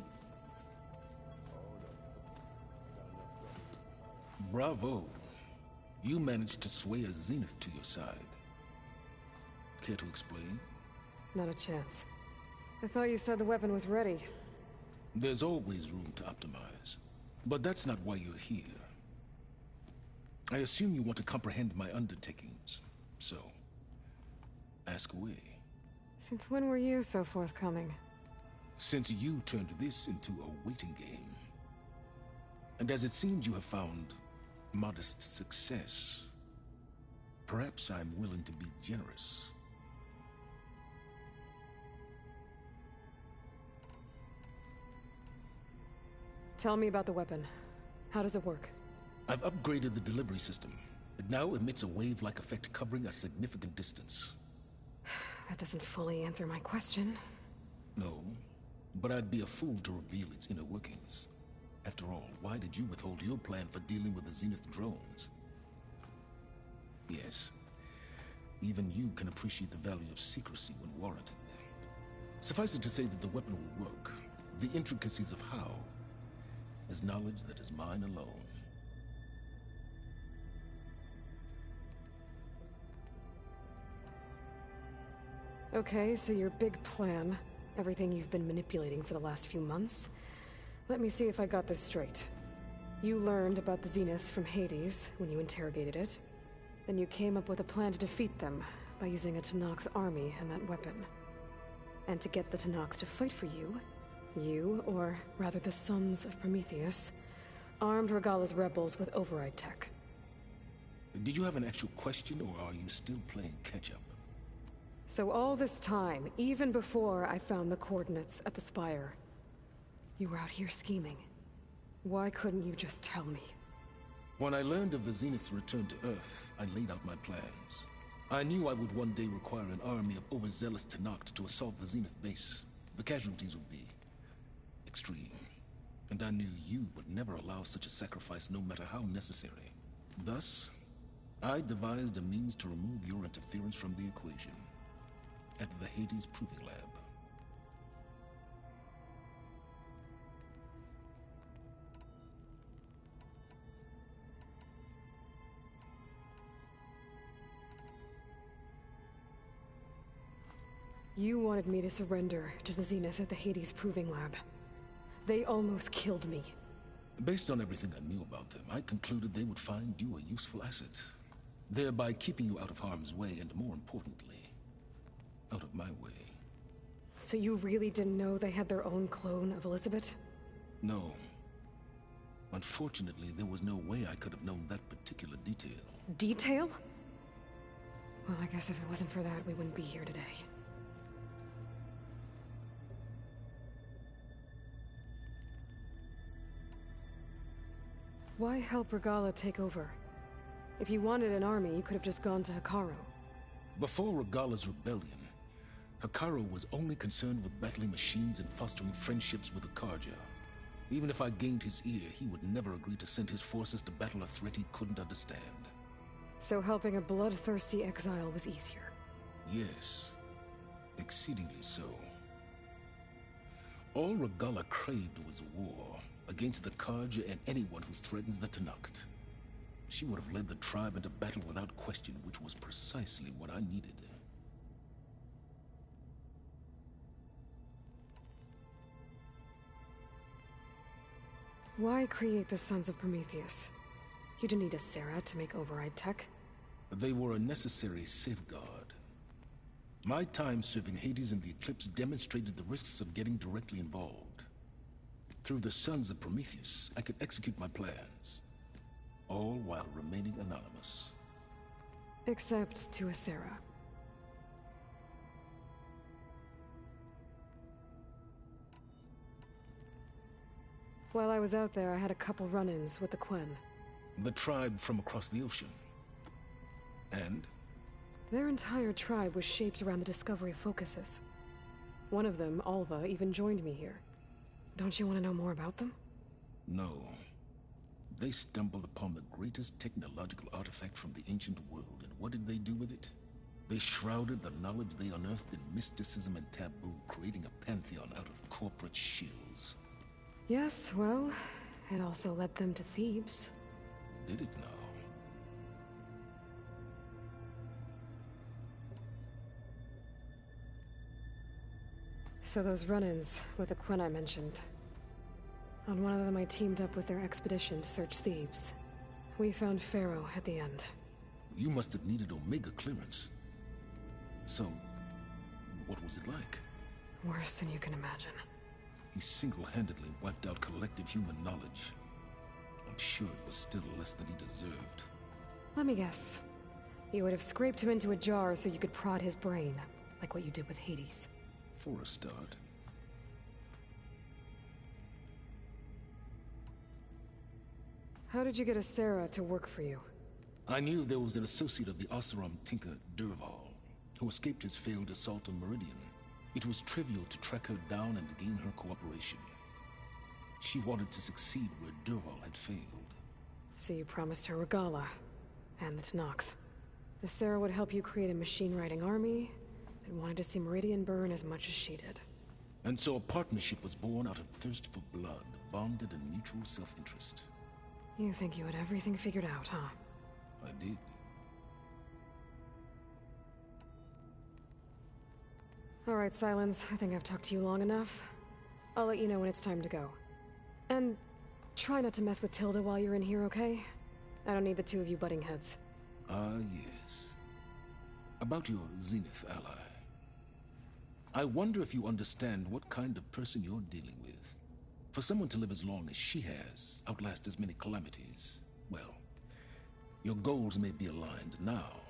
Bravo. You managed to sway a Zenith to your side. Care to explain? Not a chance. I thought you said the weapon was ready. There's always room to optimize. But that's not why you're here. I assume you want to comprehend my undertakings. So, ask away. Since when were you so forthcoming? Since you turned this into a waiting game. And as it seems you have found modest success, perhaps I'm willing to be generous. Tell me about the weapon. How does it work? I've upgraded the delivery system. It now emits a wave-like effect covering a significant distance. That doesn't fully answer my question. No, but I'd be a fool to reveal its inner workings. After all, why did you withhold your plan for dealing with the Zenith drones? Yes, even you can appreciate the value of secrecy when warranted. Suffice it to say that the weapon will work. The intricacies of how is knowledge that is mine alone. Okay, so your big plan, everything you've been manipulating for the last few months. Let me see if I got this straight. You learned about the Zeniths from Hades when you interrogated it. Then you came up with a plan to defeat them by using a Tenakth army and that weapon. And to get the Tenakth to fight for you, or rather the Sons of Prometheus, armed Regalla's rebels with override tech. Did you have an actual question, or are you still playing catch-up? So all this time, even before I found the coordinates at the Spire, you were out here scheming. Why couldn't you just tell me? When I learned of the Zenith's return to Earth, I laid out my plans. I knew I would one day require an army of overzealous Tenakth to assault the Zenith base. The casualties would be extreme. And I knew you would never allow such a sacrifice, no matter how necessary. Thus, I devised a means to remove your interference from the equation. At the Hades Proving Lab. You wanted me to surrender to the Zeniths at the Hades Proving Lab. They almost killed me. Based on everything I knew about them, I concluded they would find you a useful asset, thereby keeping you out of harm's way and, more importantly, out of my way. So you really didn't know they had their own clone of Elizabeth? No. Unfortunately, there was no way I could have known that particular detail. Detail? Well, I guess if it wasn't for that, we wouldn't be here today. Why help Regalla take over? If you wanted an army, you could have just gone to Hekarro. Before Regalla's rebellion, Hekarro was only concerned with battling machines and fostering friendships with the Carja. Even if I gained his ear, he would never agree to send his forces to battle a threat he couldn't understand. So helping a bloodthirsty exile was easier? Yes, exceedingly so. All Regalla craved was war against the Carja and anyone who threatens the Tenakth. She would have led the tribe into battle without question, which was precisely what I needed. Why create the Sons of Prometheus? You didn't need a Sarah to make override tech. They were a necessary safeguard. My time serving Hades in the Eclipse demonstrated the risks of getting directly involved. Through the Sons of Prometheus, I could execute my plans, all while remaining anonymous. Except to Asera. While I was out there, I had a couple run-ins with the Quen. The tribe from across the ocean. And? Their entire tribe was shaped around the discovery of focuses. One of them, Alva, even joined me here. Don't you want to know more about them? No. They stumbled upon the greatest technological artifact from the ancient world, and what did they do with it? They shrouded the knowledge they unearthed in mysticism and taboo, creating a pantheon out of corporate shills. Yes, well, it also led them to Thebes. Did it now? So those run-ins with the Quen I mentioned. On one of them I teamed up with their expedition to search Thebes. We found Pharaoh at the end. You must have needed Omega clearance. So, what was it like? Worse than you can imagine. He single-handedly wiped out collective human knowledge. I'm sure it was still less than he deserved. Let me guess. You would have scraped him into a jar so you could prod his brain, like what you did with Hades. For a start. How did you get Asera to work for you? I knew there was an associate of the Oseram tinker, Dervahl, who escaped his failed assault on Meridian. It was trivial to track her down and gain her cooperation. She wanted to succeed where Dervahl had failed. So you promised her Regalla, and the Tenakth. Asera would help you create a machine-riding army that wanted to see Meridian burn as much as she did. And so a partnership was born out of thirst for blood, bonded in mutual self-interest. You think you had everything figured out, huh? I did. All right, Silence. I think I've talked to you long enough. I'll let you know when it's time to go. And try not to mess with Tilda while you're in here, okay? I don't need the two of you butting heads. Ah, yes. About your Zenith ally. I wonder if you understand what kind of person you're dealing with. For someone to live as long as she has, outlast as many calamities, well, your goals may be aligned now,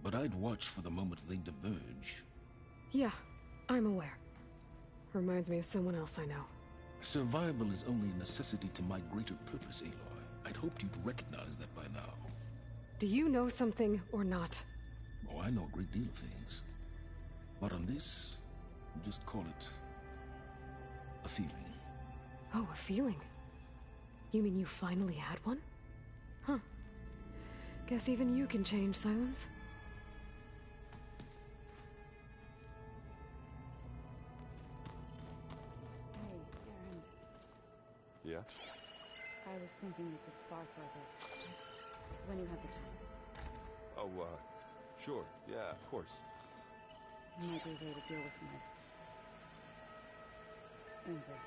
but I'd watch for the moment they diverge. Yeah, I'm aware. Reminds me of someone else I know. Survival is only a necessity to my greater purpose, Aloy. I'd hoped you'd recognize that by now. Do you know something or not? Oh, I know a great deal of things. But on this, just call it a feeling. Oh, a feeling? You mean you finally had one? Huh. Guess even you can change, Silence. Hey, Erend. Yeah? I was thinking you could spar for a bit. When you have the time. Oh, sure. Yeah, of course. It might be a way to deal with my... anger.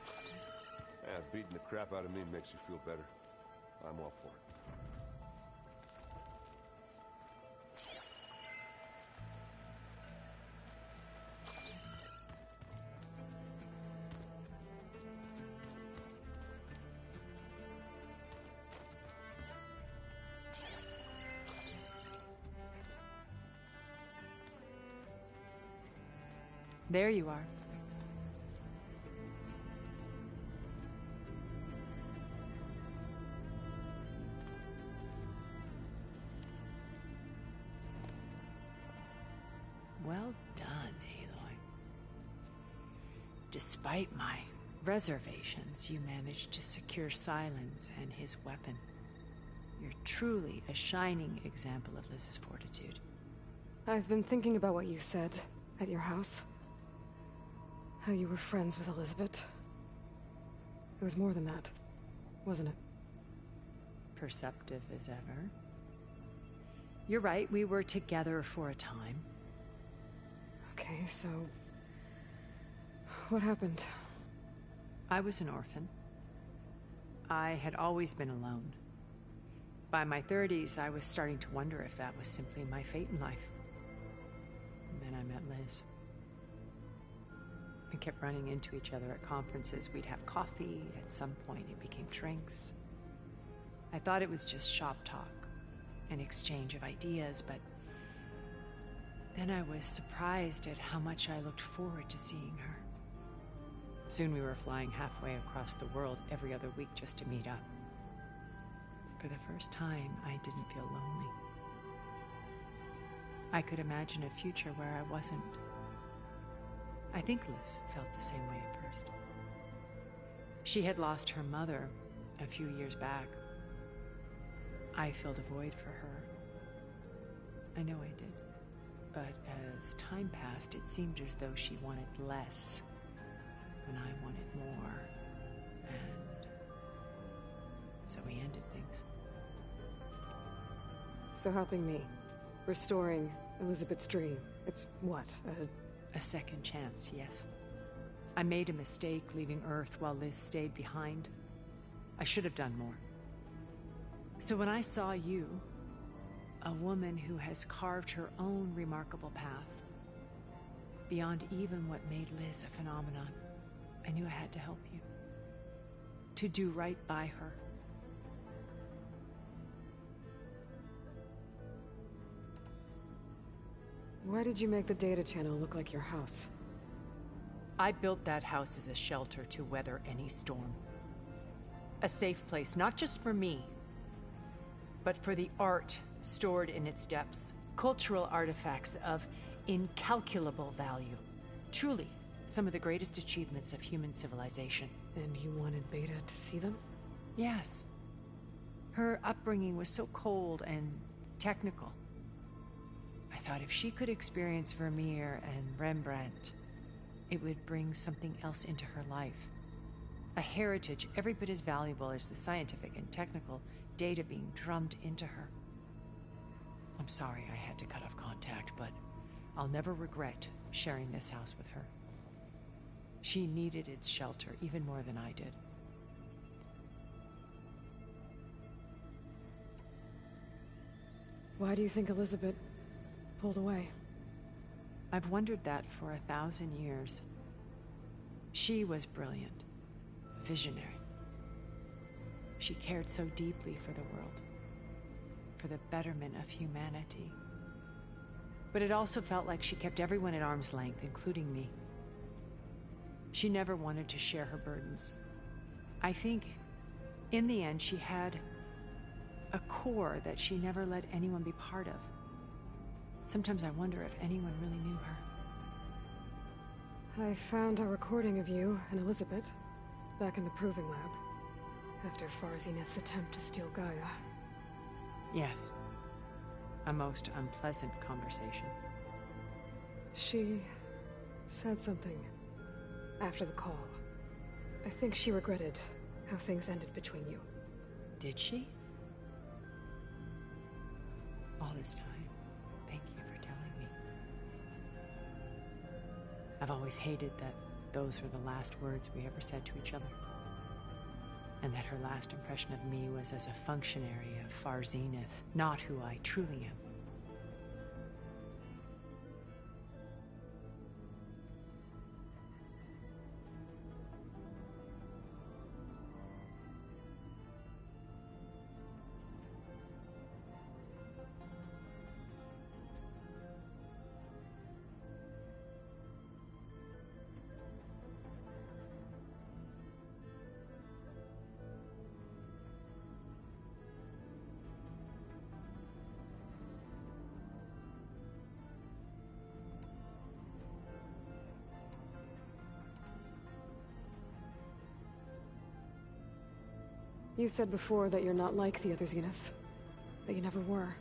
Yeah, beating the crap out of me makes you feel better. I'm all for it. There you are. Well done, Aloy. Despite my reservations, you managed to secure Silence and his weapon. You're truly a shining example of Liz's fortitude. I've been thinking about what you said at your house. How you were friends with Elizabeth. It was more than that, wasn't it? Perceptive as ever. You're right, we were together for a time. Okay, so... what happened? I was an orphan. I had always been alone. By my 30s, I was starting to wonder if that was simply my fate in life. And then I met Liz. We kept running into each other at conferences. We'd have coffee. At some point, it became drinks. I thought it was just shop talk, an exchange of ideas, but then I was surprised at how much I looked forward to seeing her. Soon we were flying halfway across the world every other week just to meet up. For the first time, I didn't feel lonely. I could imagine a future where I wasn't. I think Liz felt the same way at first. She had lost her mother a few years back. I filled a void for her. I know I did. But as time passed, it seemed as though she wanted less when I wanted more. And so we ended things. So helping me, restoring Elizabeth's dream, it's what, a second chance, yes. I made a mistake leaving Earth while Liz stayed behind. I should have done more. So when I saw you, a woman who has carved her own remarkable path, beyond even what made Liz a phenomenon, I knew I had to help you. To do right by her. Why did you make the data channel look like your house? I built that house as a shelter to weather any storm. A safe place, not just for me, but for the art stored in its depths. Cultural artifacts of incalculable value. Truly, some of the greatest achievements of human civilization. And you wanted Beta to see them? Yes. Her upbringing was so cold and technical. I thought if she could experience Vermeer and Rembrandt, it would bring something else into her life. A heritage every bit as valuable as the scientific and technical data being drummed into her. I'm sorry I had to cut off contact, but I'll never regret sharing this house with her. She needed its shelter even more than I did. Why do you think Elizabeth pulled away? I've wondered that for 1,000 years. She was brilliant, visionary. She cared so deeply for the world, for the betterment of humanity. But it also felt like she kept everyone at arm's length, including me. She never wanted to share her burdens. I think, in the end, she had a core that she never let anyone be part of. Sometimes I wonder if anyone really knew her. I found a recording of you and Elizabeth back in the Proving Lab after Farzineth's attempt to steal Gaia. Yes. A most unpleasant conversation. She said something after the call. I think she regretted how things ended between you. Did she? All this time. Thank you for telling me. I've always hated that those were the last words we ever said to each other. And that her last impression of me was as a functionary of Farzineth, not who I truly am. You said before that you're not like the other Zeniths. That you never were.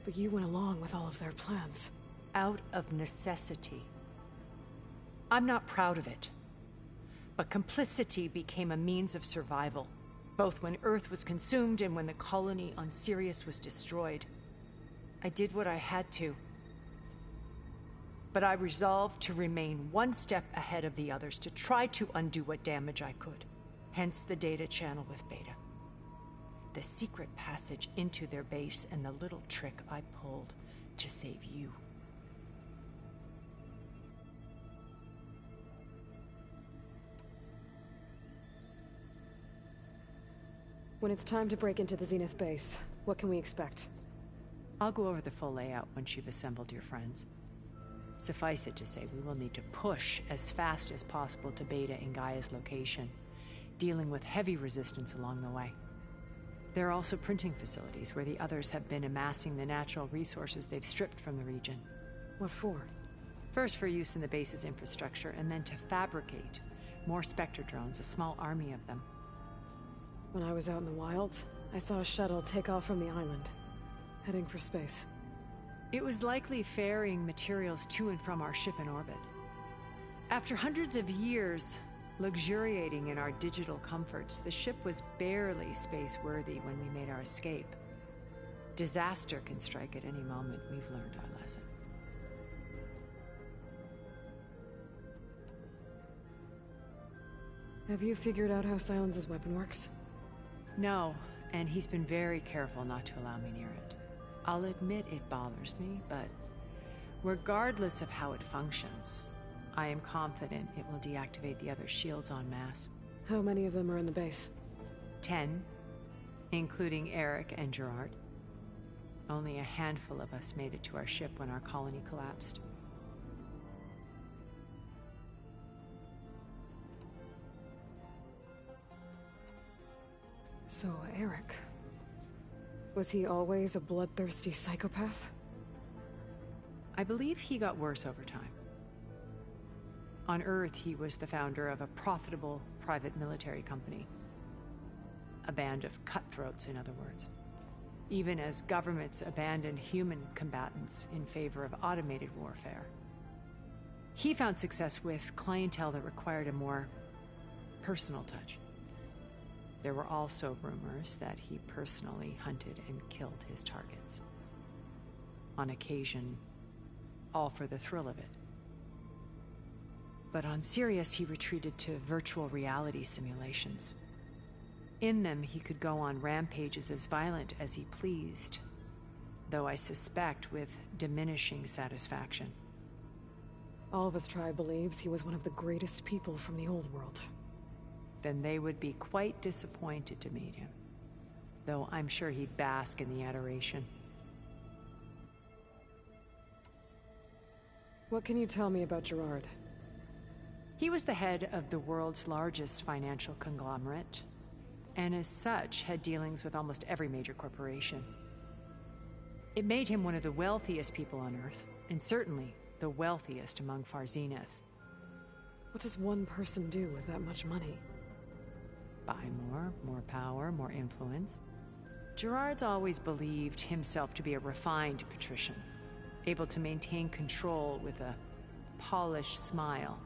But you went along with all of their plans. Out of necessity. I'm not proud of it. But complicity became a means of survival, both when Earth was consumed and when the colony on Sirius was destroyed. I did what I had to. But I resolved to remain one step ahead of the others, to try to undo what damage I could. Hence the data channel with Beta. The secret passage into their base and the little trick I pulled to save you. When it's time to break into the Zenith base, what can we expect? I'll go over the full layout once you've assembled your friends. Suffice it to say, we will need to push as fast as possible to Beta and Gaia's location, dealing with heavy resistance along the way. There are also printing facilities where the others have been amassing the natural resources they've stripped from the region. What for? First for use in the base's infrastructure, and then to fabricate more Spectre drones, a small army of them. When I was out in the wilds, I saw a shuttle take off from the island, heading for space. It was likely ferrying materials to and from our ship in orbit. After hundreds of years luxuriating in our digital comforts, the ship was barely space-worthy when we made our escape. Disaster can strike at any moment. We've learned our lesson. Have you figured out how Silence's weapon works? No, and he's been very careful not to allow me near it. I'll admit it bothers me, but regardless of how it functions, I am confident it will deactivate the other shields en masse. How many of them are in the base? 10, including Eric and Gerard. Only a handful of us made it to our ship when our colony collapsed. So, Eric... was he always a bloodthirsty psychopath? I believe he got worse over time. On Earth, he was the founder of a profitable private military company. A band of cutthroats, in other words. Even as governments abandoned human combatants in favor of automated warfare. He found success with clientele that required a more personal touch. There were also rumors that he personally hunted and killed his targets. On occasion, all for the thrill of it. But on Sirius, he retreated to virtual reality simulations. In them, he could go on rampages as violent as he pleased, though I suspect with diminishing satisfaction. All of his tribe believes he was one of the greatest people from the old world. Then they would be quite disappointed to meet him, though I'm sure he'd bask in the adoration. What can you tell me about Gerard? He was the head of the world's largest financial conglomerate, and as such had dealings with almost every major corporation. It made him one of the wealthiest people on Earth, and certainly the wealthiest among Far Zenith. What does one person do with that much money? Buy more power, more influence. Gerard's always believed himself to be a refined patrician, able to maintain control with a polished smile.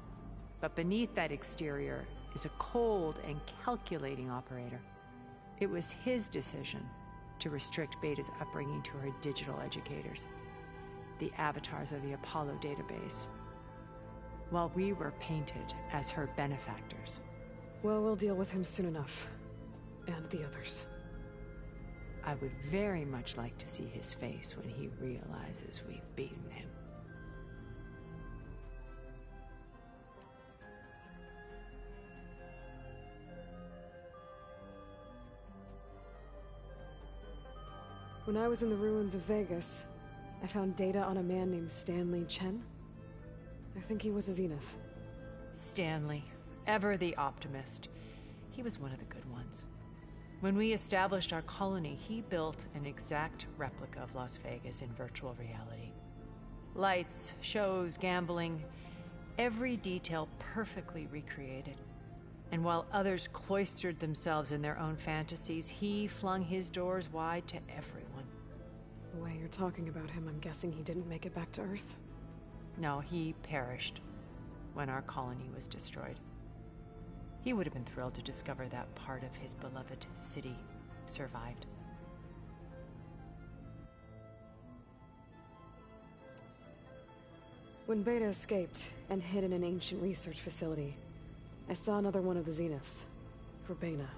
But beneath that exterior is a cold and calculating operator. It was his decision to restrict Beta's upbringing to her digital educators, the avatars of the Apollo database, while we were painted as her benefactors. Well, we'll deal with him soon enough. And the others. I would very much like to see his face when he realizes we've beaten him. When I was in the ruins of Vegas, I found data on a man named Stanley Chen. I think he was a Zenith. Stanley. Ever the optimist. He was one of the good ones. When we established our colony, he built an exact replica of Las Vegas in virtual reality. Lights, shows, gambling, every detail perfectly recreated. And while others cloistered themselves in their own fantasies, he flung his doors wide to everyone. The way you're talking about him, I'm guessing he didn't make it back to Earth? No, he perished when our colony was destroyed. He would have been thrilled to discover that part of his beloved city survived. When Beta escaped and hid in an ancient research facility, I saw another one of the Zeniths. Verbena.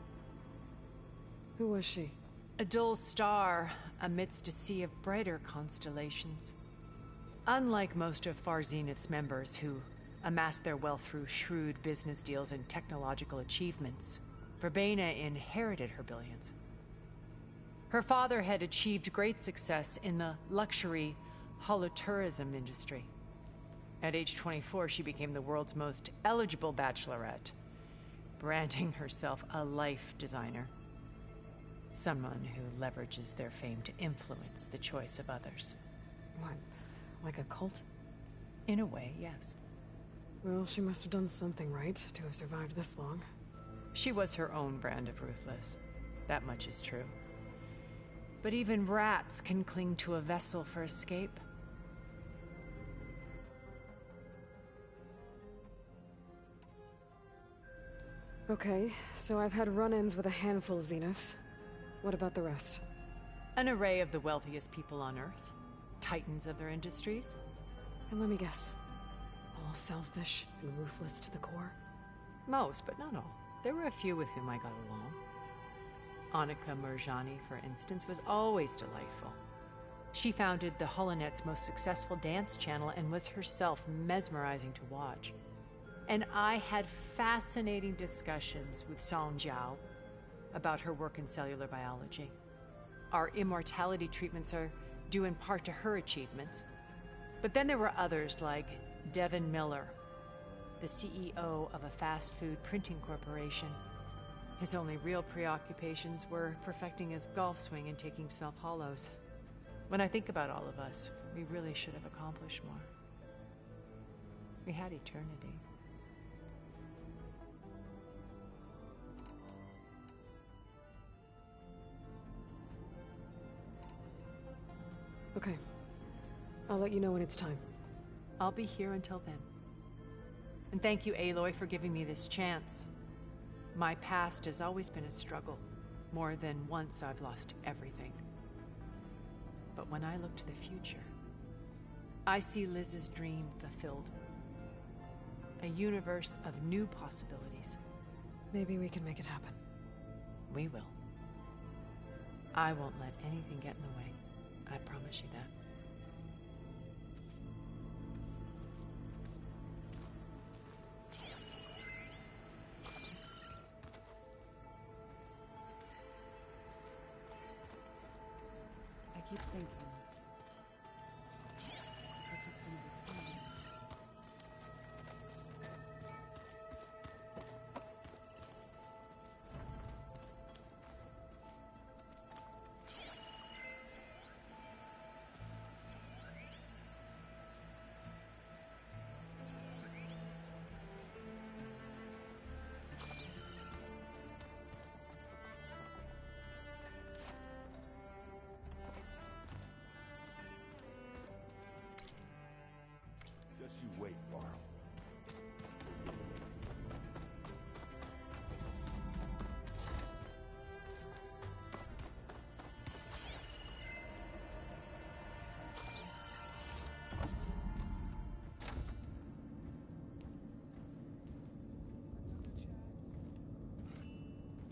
Who was she? A dull star amidst a sea of brighter constellations. Unlike most of Far Zenith's members who amassed their wealth through shrewd business deals and technological achievements, Verbena inherited her billions. Her father had achieved great success in the luxury holotourism industry. At age 24, she became the world's most eligible bachelorette, branding herself a life designer. Someone who leverages their fame to influence the choice of others. What? Like a cult? In a way, yes. Well, she must have done something right to have survived this long. She was her own brand of ruthless. That much is true. But even rats can cling to a vessel for escape. Okay, so I've had run-ins with a handful of Zeniths. What about the rest? An array of the wealthiest people on Earth. Titans of their industries. And let me guess. All selfish and ruthless to the core? Most, but not all. There were a few with whom I got along. Annika Murjani, for instance, was always delightful. She founded the Holonet's most successful dance channel and was herself mesmerizing to watch. And I had fascinating discussions with Song Jiao about her work in cellular biology. Our immortality treatments are due in part to her achievements. But then there were others like Devin Miller, the CEO of a fast food printing corporation. His only real preoccupations were perfecting his golf swing and taking self-hollows. When I think about all of us, we really should have accomplished more. We had eternity. Okay. I'll let you know when it's time. I'll be here until then. And thank you, Aloy, for giving me this chance. My past has always been a struggle. More than once I've lost everything. But when I look to the future, I see Liz's dream fulfilled. A universe of new possibilities. Maybe we can make it happen. We will. I won't let anything get in the way. I promise you that. I keep thinking. This is gonna be fun. Just you wait, Varl.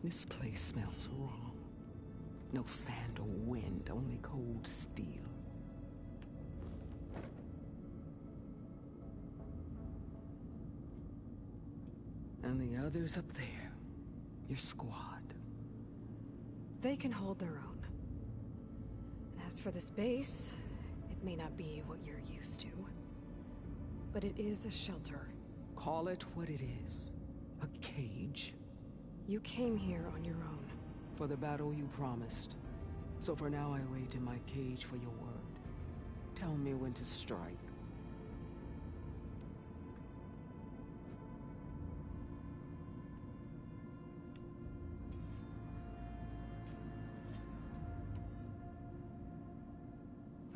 This place smells wrong. No sand or wind, only cold steel. And the others up there, your squad. They can hold their own. And as for this base, it may not be what you're used to. But it is a shelter. Call it what it is. A cage. You came here on your own. For the battle you promised. So for now I wait in my cage for your word. Tell me when to strike.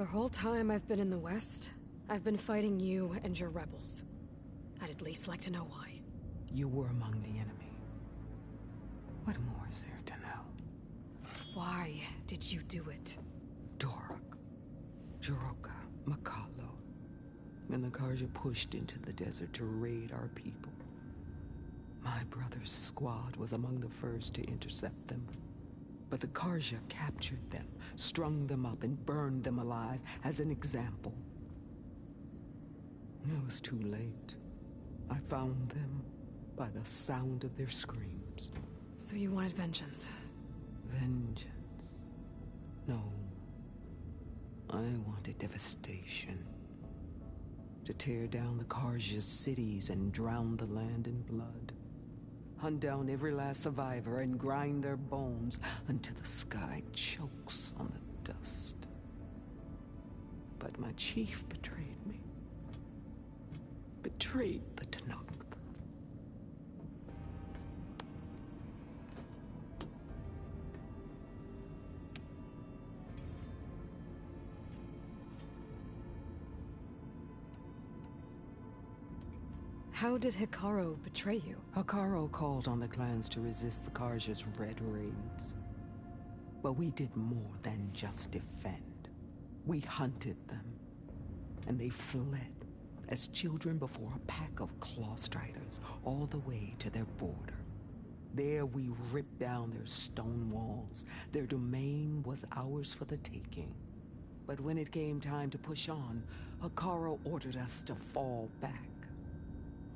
The whole time I've been in the West, I've been fighting you and your rebels. I'd at least like to know why. You were among the enemy. What more is there to know? Why did you do it? Dorak, Jiroka, Makalo, and the Karja pushed into the desert to raid our people. My brother's squad was among the first to intercept them. But the Karja captured them, strung them up, and burned them alive as an example. It was too late. I found them by the sound of their screams. So you wanted vengeance? Vengeance? No. I wanted devastation. To tear down the Karja's cities and drown the land in blood. Hunt down every last survivor and grind their bones until the sky chokes on the dust. But my chief betrayed me. Betrayed the Tenakth. How did Hikaru betray you? Hikaru called on the clans to resist the Karja's red raids. But we did more than just defend. We hunted them, and they fled as children before a pack of claw striders all the way to their border. There we ripped down their stone walls. Their domain was ours for the taking. But when it came time to push on, Hikaru ordered us to fall back.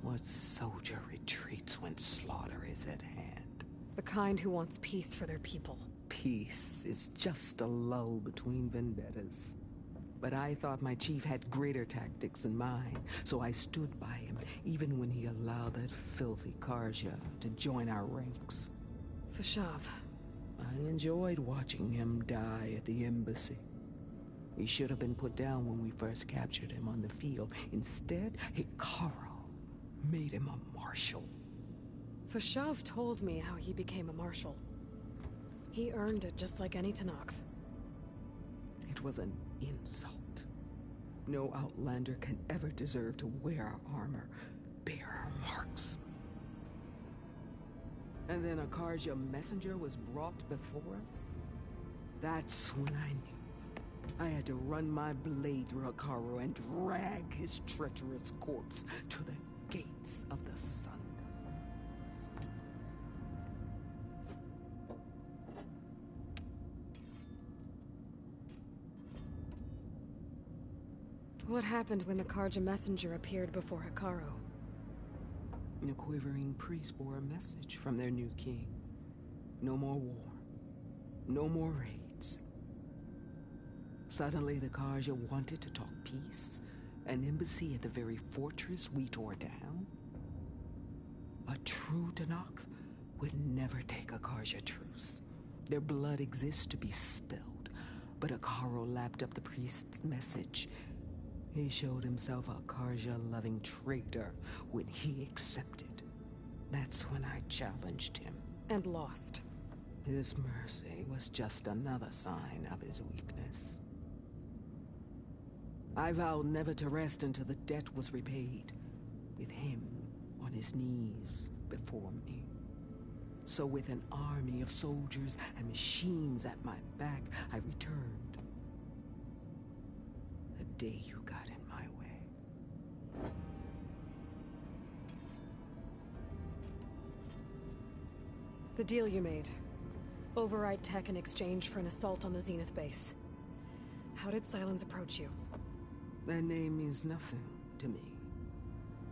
What soldier retreats when slaughter is at hand? The kind who wants peace for their people. Peace is just a lull between vendettas. But I thought my chief had greater tactics in mind, so I stood by him, even when he allowed that filthy Karja to join our ranks. Fashav. I enjoyed watching him die at the embassy. He should have been put down when we first captured him on the field. Instead, Hikaru made him a marshal. Fashav told me how he became a marshal. He earned it just like any Tenakth. It was an insult. No Outlander can ever deserve to wear our armor, bear our marks. And then a Karja messenger was brought before us? That's when I knew. I had to run my blade through Hikaru and drag his treacherous corpse to the gates of the sun. What happened when the Karja messenger appeared before Hikaru? The quivering priest bore a message from their new king. No more war. No more raids. Suddenly the Karja wanted to talk peace. An embassy at the very fortress we tore down? A true Tenakth would never take a Karja truce. Their blood exists to be spilled, but Hikaru lapped up the priest's message. He showed himself a Karja-loving traitor when he accepted. That's when I challenged him. And lost. His mercy was just another sign of his weakness. I vowed never to rest until the debt was repaid, with him on his knees before me. So with an army of soldiers and machines at my back, I returned. The day you got in my way. The deal you made. Override tech in exchange for an assault on the Zenith base. How did Sylens approach you? That name means nothing to me.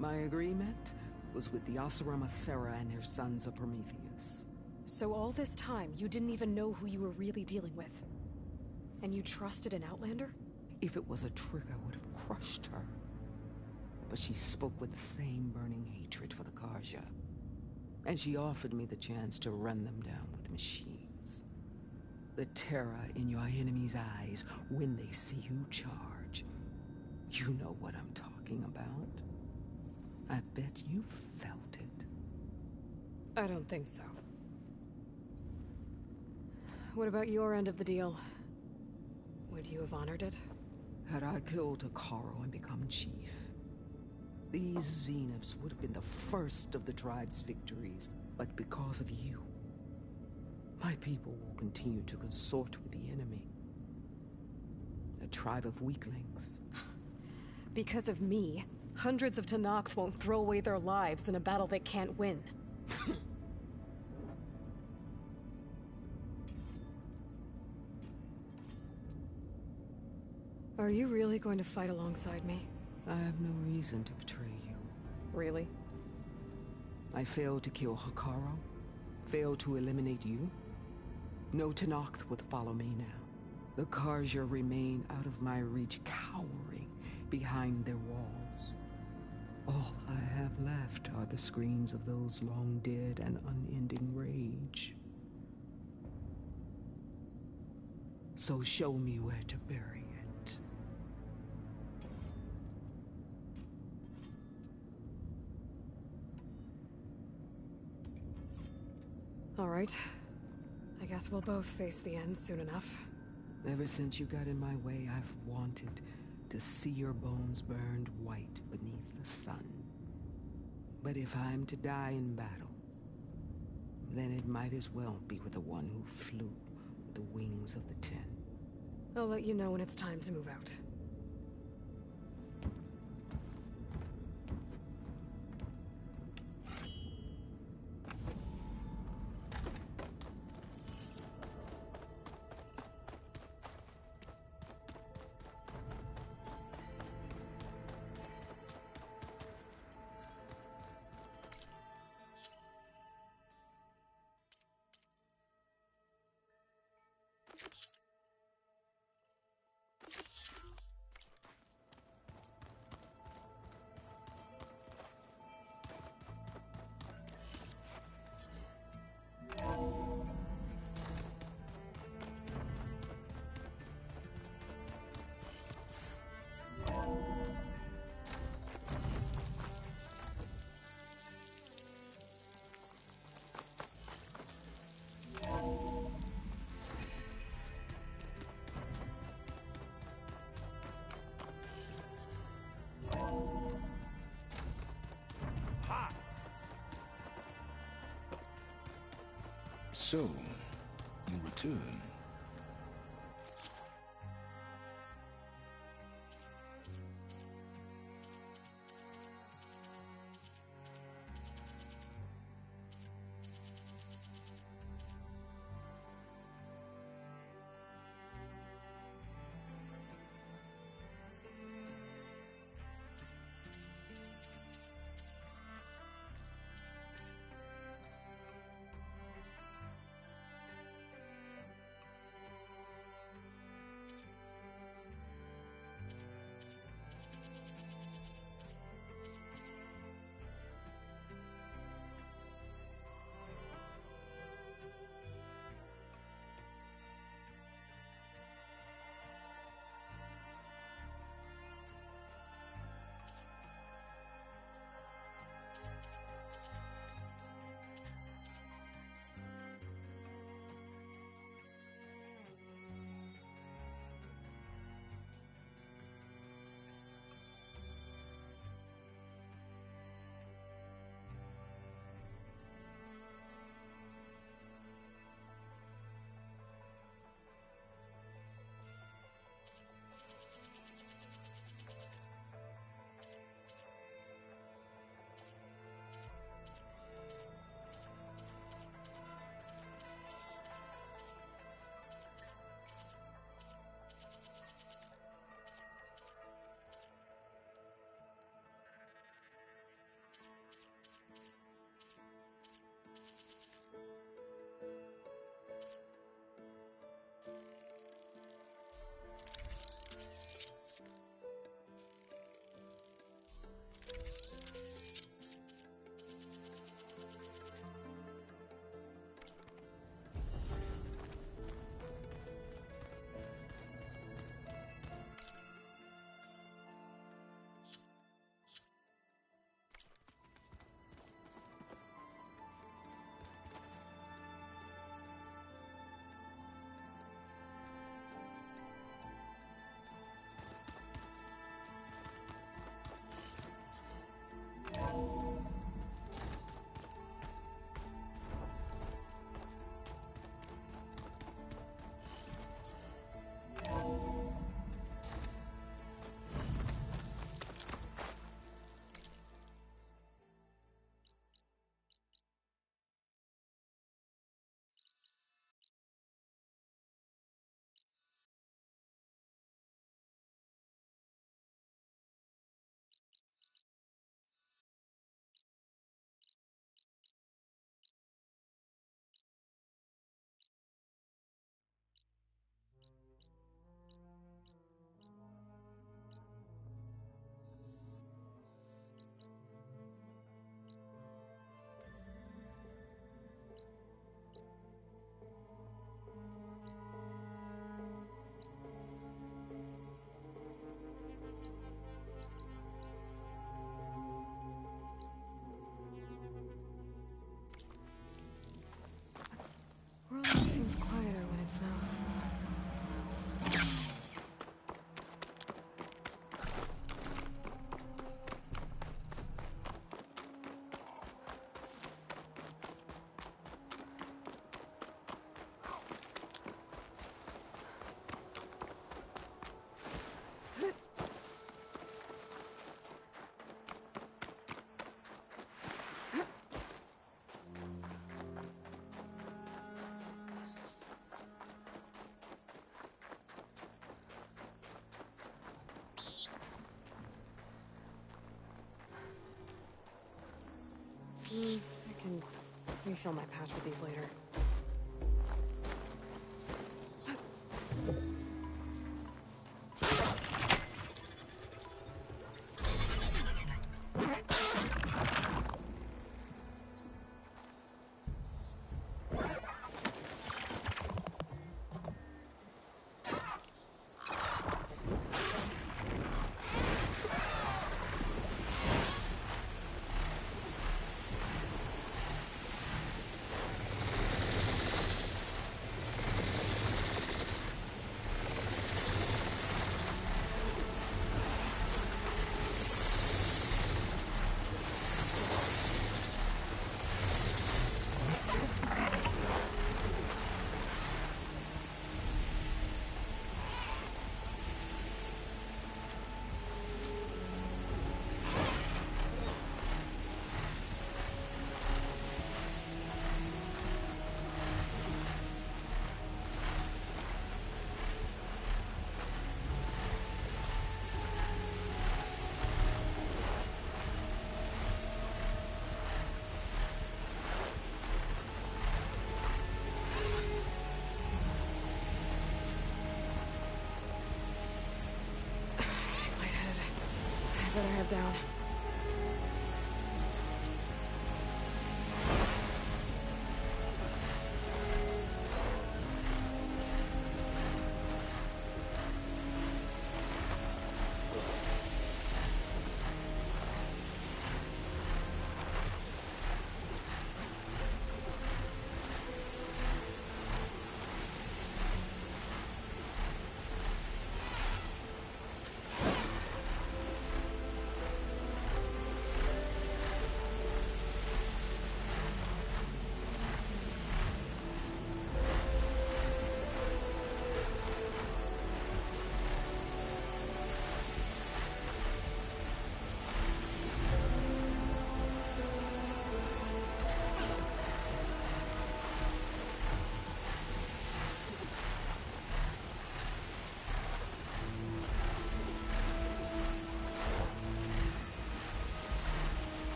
My agreement was with the Oseram Asera and her sons of Prometheus. So all this time, you didn't even know who you were really dealing with? And you trusted an Outlander? If it was a trick, I would have crushed her. But she spoke with the same burning hatred for the Karja. And she offered me the chance to run them down with machines. The terror in your enemy's eyes when they see you charge. You know what I'm talking about. I bet you felt it. I don't think so. What about your end of the deal? Would you have honored it? Had I killed Hekarro and become chief, these Zeniths would have been the first of the tribe's victories. But because of you, my people will continue to consort with the enemy. A tribe of weaklings. Because of me, hundreds of Tenakth won't throw away their lives in a battle they can't win. Are you really going to fight alongside me? I have no reason to betray you. Really? I failed to kill Hekarro, failed to eliminate you. No Tenakth would follow me now. The Carja remain out of my reach, cowering behind their walls. All I have left are the screams of those long dead and unending rage. So show me where to bury it. All right. I guess we'll both face the end soon enough. Ever since you got in my way, I've wanted to see your bones burned white beneath the sun. But if I'm to die in battle, then it might as well be with the one who flew with the wings of the Ten. I'll let you know when it's time to move out. So, you return. I can refill my patch with these later. Better head down.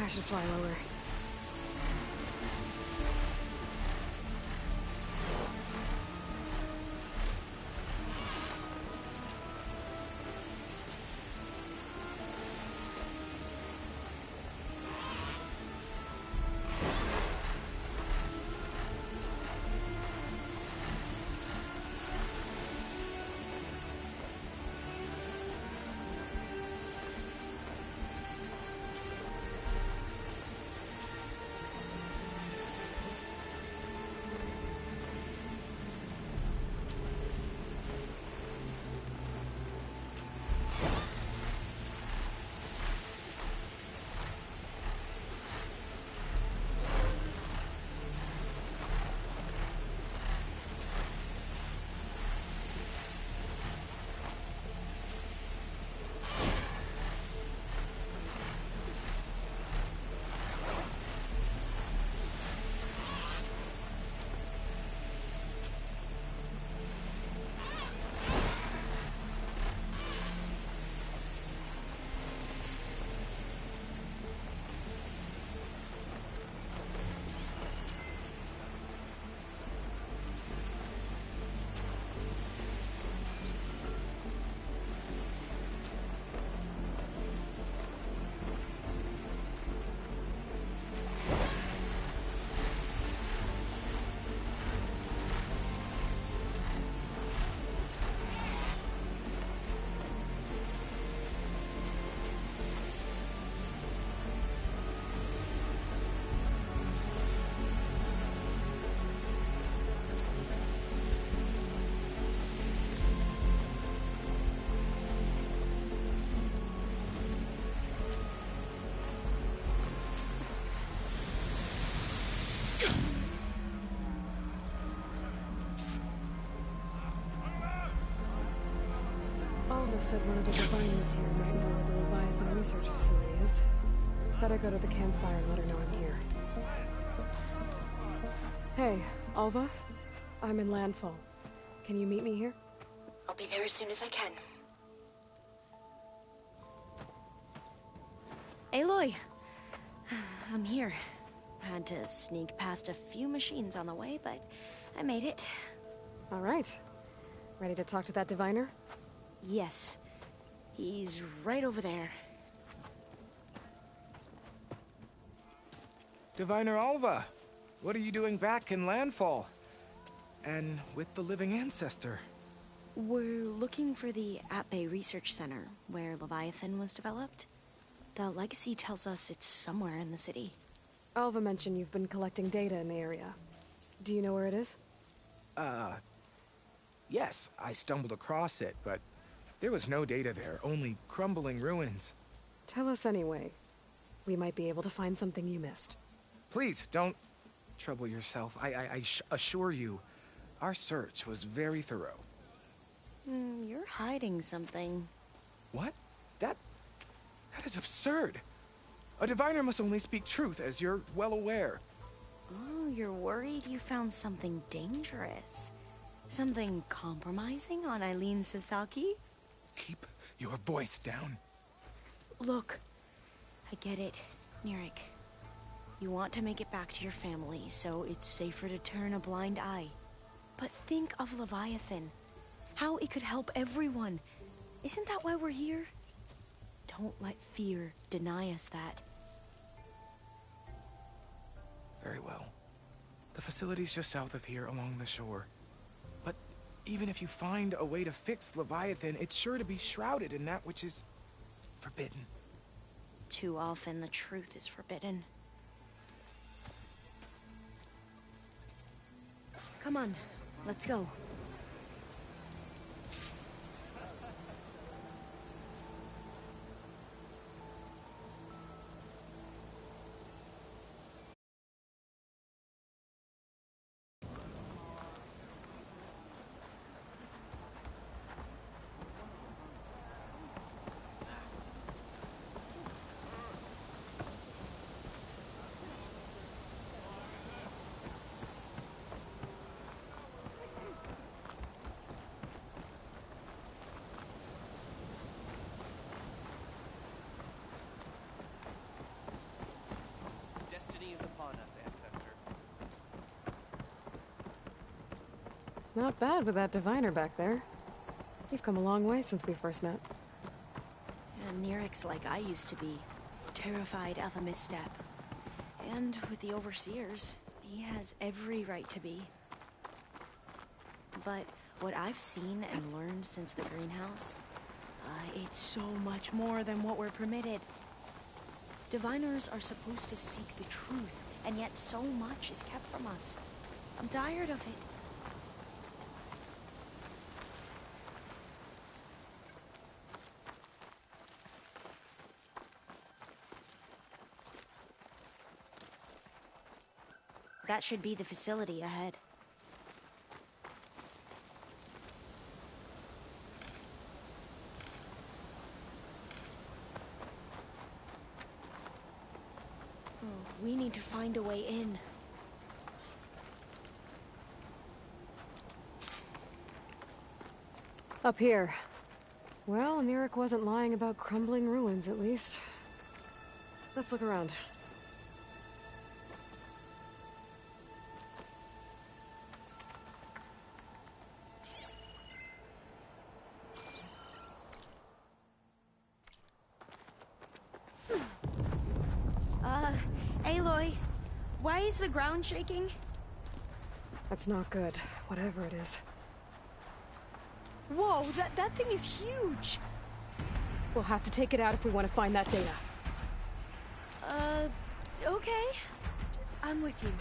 I should fly lower. Alva said one of the diviners here might know where the Leviathan research facility is. Better go to the campfire and let her know I'm here. Hey, Alva? I'm in Landfall. Can you meet me here? I'll be there as soon as I can. Aloy! I'm here. Had to sneak past a few machines on the way, but I made it. All right. Ready to talk to that diviner? Yes. He's right over there. Diviner Alva, what are you doing back in Landfall? And with the living ancestor? We're looking for the At-Bay Research Center, where Leviathan was developed. The legacy tells us it's somewhere in the city. Alva mentioned you've been collecting data in the area. Do you know where it is? Yes, I stumbled across it, but there was no data there, only crumbling ruins. Tell us anyway. We might be able to find something you missed. Please, don't trouble yourself. I assure you, our search was very thorough. You're hiding something. What? That is absurd. A diviner must only speak truth, as you're well aware. Oh, you're worried you found something dangerous? Something compromising on Eileen Sasaki? Keep your voice down. Look, I get it, Nirik. You want to make it back to your family, so it's safer to turn a blind eye. But think of Leviathan. How it could help everyone. Isn't that why we're here? Don't let fear deny us that. Very well. The facility's just south of here, along the shore. But even if you find a way to fix Leviathan, it's sure to be shrouded in that which is forbidden. Too often the truth is forbidden. Come on, let's go. Not bad with that diviner back there. You've come a long way since we first met. And Nirik's like I used to be, terrified of a misstep. And with the Overseers, he has every right to be. But what I've seen and learned since the greenhouse, it's so much more than what we're permitted. Diviners are supposed to seek the truth, and yet so much is kept from us. I'm tired of it. That should be the facility ahead. We need to find a way in. Up here. Well, Nirik wasn't lying about crumbling ruins, at least. Let's look around. Aloy, why is the ground shaking? That's not good, whatever it is. Whoa, that thing is huge! We'll have to take it out if we want to find that data. Okay. I'm with you.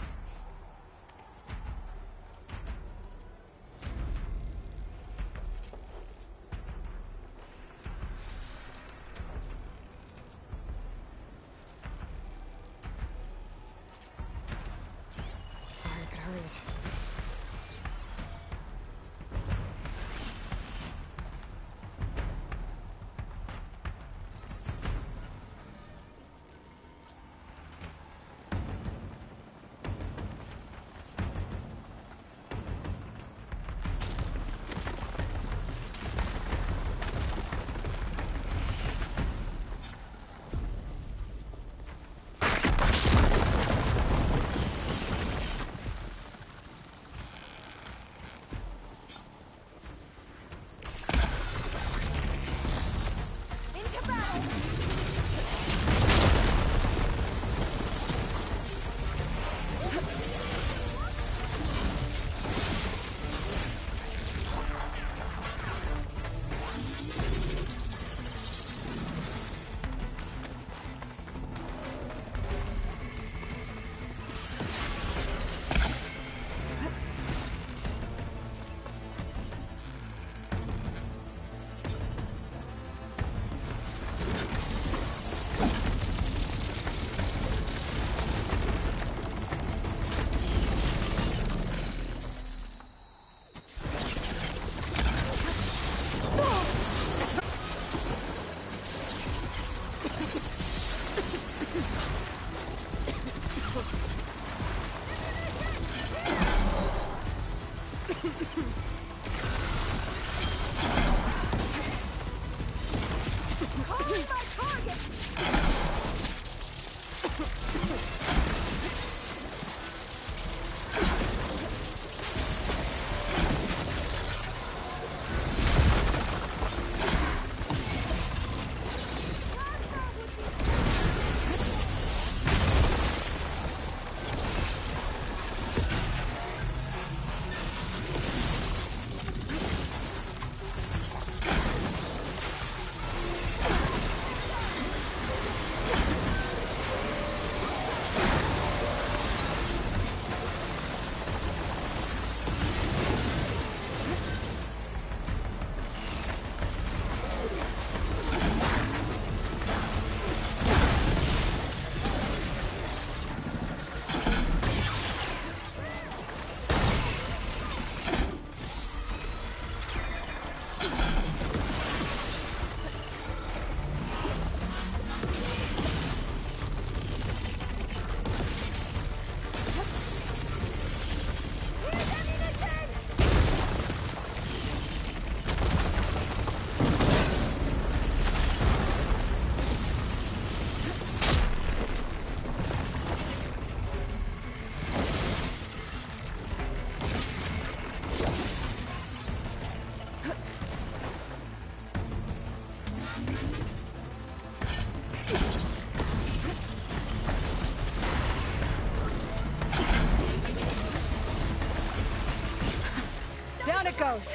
it goes.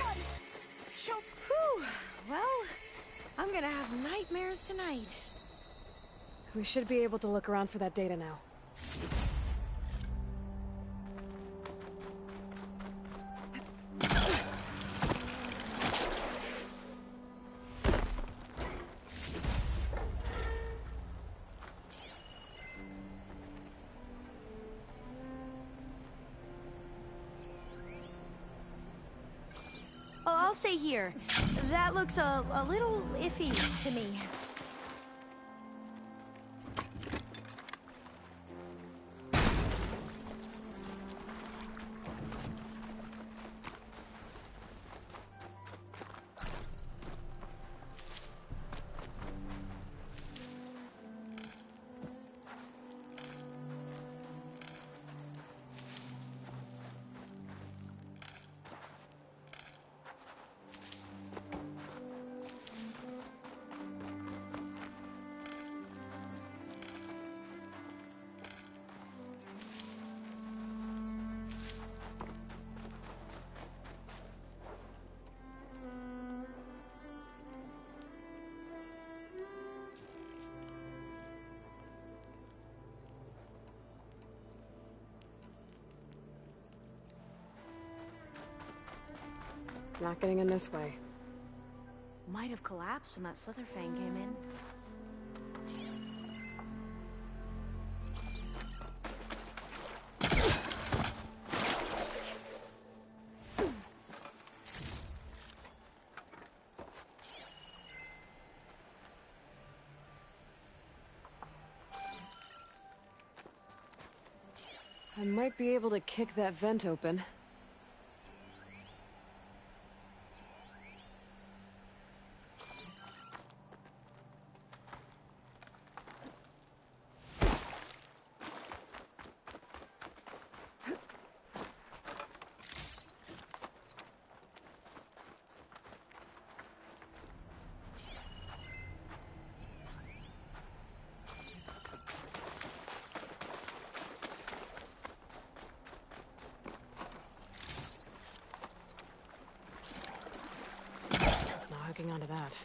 Whew. Well, I'm gonna have nightmares tonight. We should be able to look around for that data now. Oh, I'll stay here. That looks a little iffy to me. Not getting in this way. Might have collapsed when that Slitherfang came in. I might be able to kick that vent open. Hooking onto that.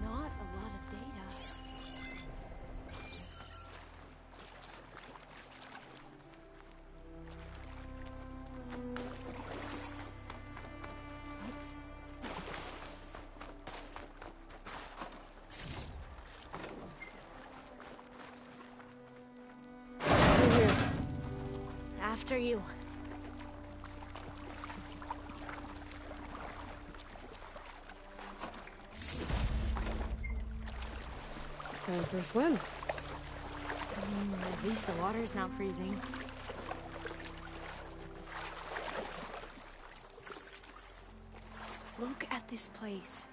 Not a lot of data. After you. Time for a swim. At least the water's not freezing. Look at this place.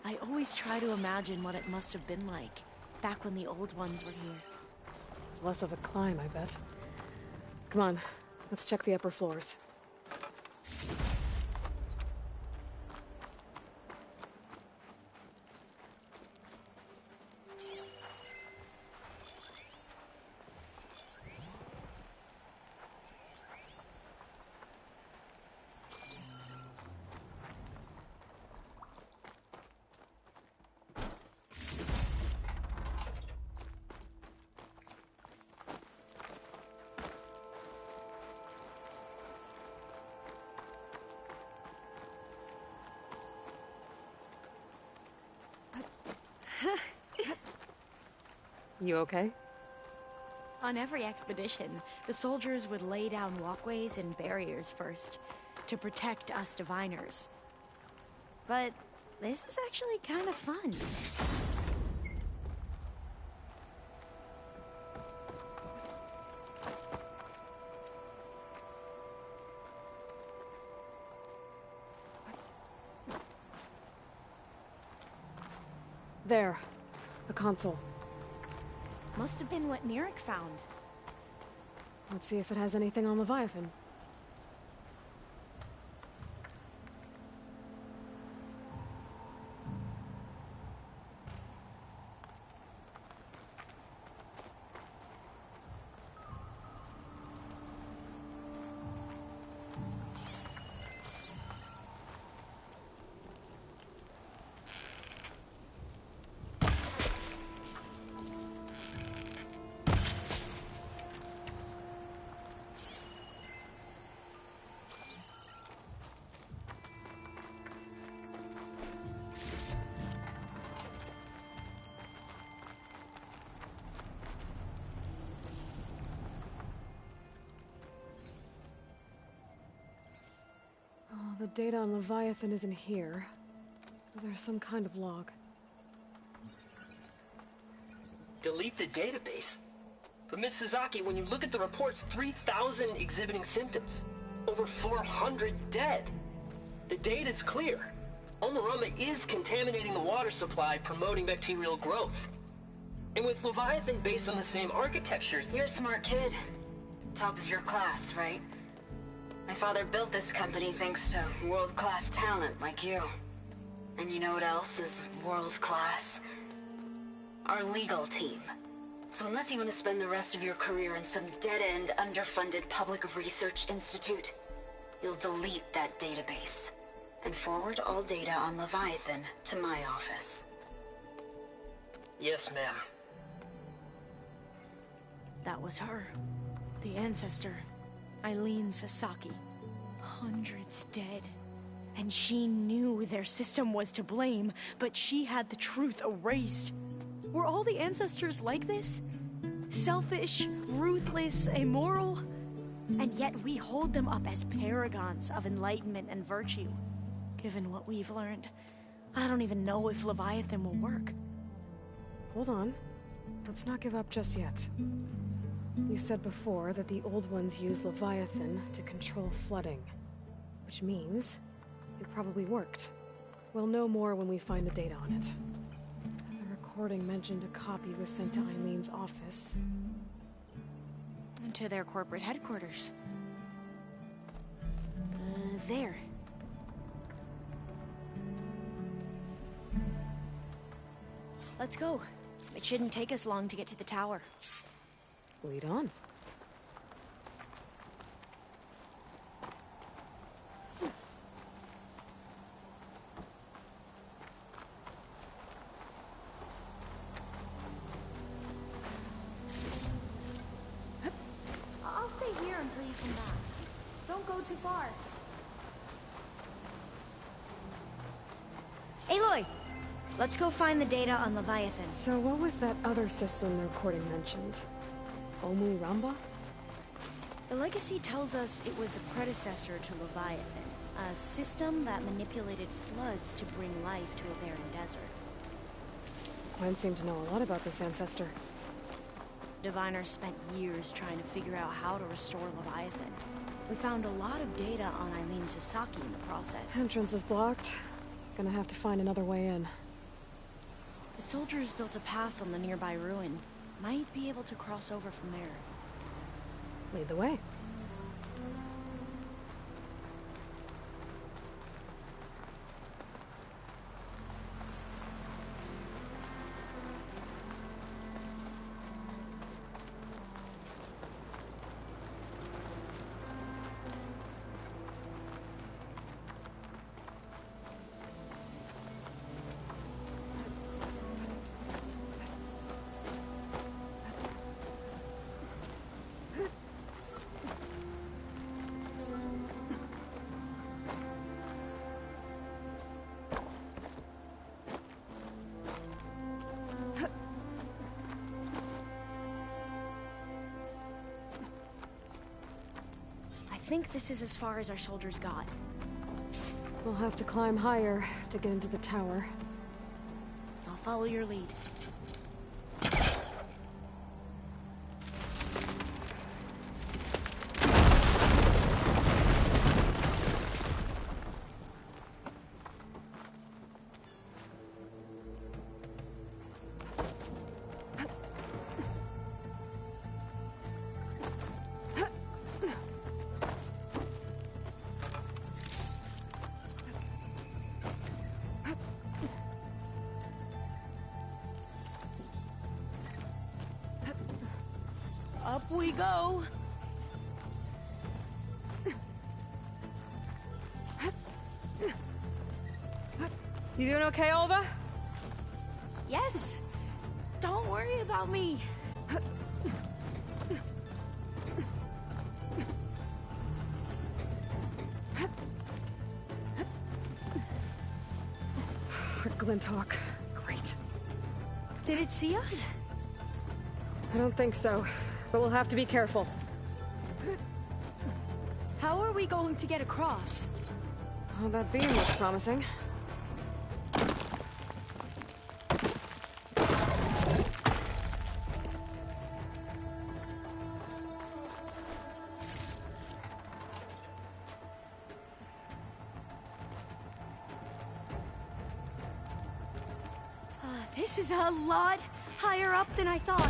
I always try to imagine what it must have been like back when the old ones were here. It's less of a climb, I bet. Come on, let's check the upper floors. You okay? On every expedition, the soldiers would lay down walkways and barriers first to protect us diviners. But this is actually kind of fun. There, a console. Must have been what Neric found. Let's see if it has anything on Leviathan. The data on Leviathan isn't here. There's some kind of log. Delete the database? But Miss Sasaki, when you look at the reports, 3,000 exhibiting symptoms. Over 400 dead. The data's clear. Omurama is contaminating the water supply, promoting bacterial growth. And with Leviathan based on the same architecture... You're a smart kid. Top of your class, right? My father built this company thanks to world-class talent like you. And you know what else is world-class? Our legal team. So unless you want to spend the rest of your career in some dead-end, underfunded public research institute, you'll delete that database and forward all data on Leviathan to my office. Yes, ma'am. That was her. The ancestor. Eileen Sasaki. Hundreds dead. And she knew their system was to blame, but she had the truth erased. Were all the ancestors like this? Selfish, ruthless, immoral? And yet we hold them up as paragons of enlightenment and virtue. Given what we've learned, I don't even know if Leviathan will work. Hold on. Let's not give up just yet. You said before that the Old Ones use Leviathan to control flooding. Which means it probably worked. We'll know more when we find the data on it. The recording mentioned a copy was sent to Eileen's office. And to their corporate headquarters. There. Let's go. It shouldn't take us long to get to the tower. Lead on. I'll stay here until you come back. Don't go too far. Aloy! Let's go find the data on Leviathan. So what was that other system the recording mentioned? Omurama? The legacy tells us it was the predecessor to Leviathan, a system that manipulated floods to bring life to a barren desert. Gwen seemed to know a lot about this ancestor. Diviners spent years trying to figure out how to restore Leviathan. We found a lot of data on Eileen Sasaki in the process. Entrance is blocked. Gonna have to find another way in. The soldiers built a path on the nearby ruin. Might be able to cross over from there. Lead the way. I think this is as far as our soldiers got. We'll have to climb higher to get into the tower. I'll follow your lead. Off we go. You doing okay, Olva? Yes. Don't worry about me. Glinthawk. Great. Did it see us? I don't think so, but we'll have to be careful. How are we going to get across? Oh, that beam looks promising. This is a lot higher up than I thought.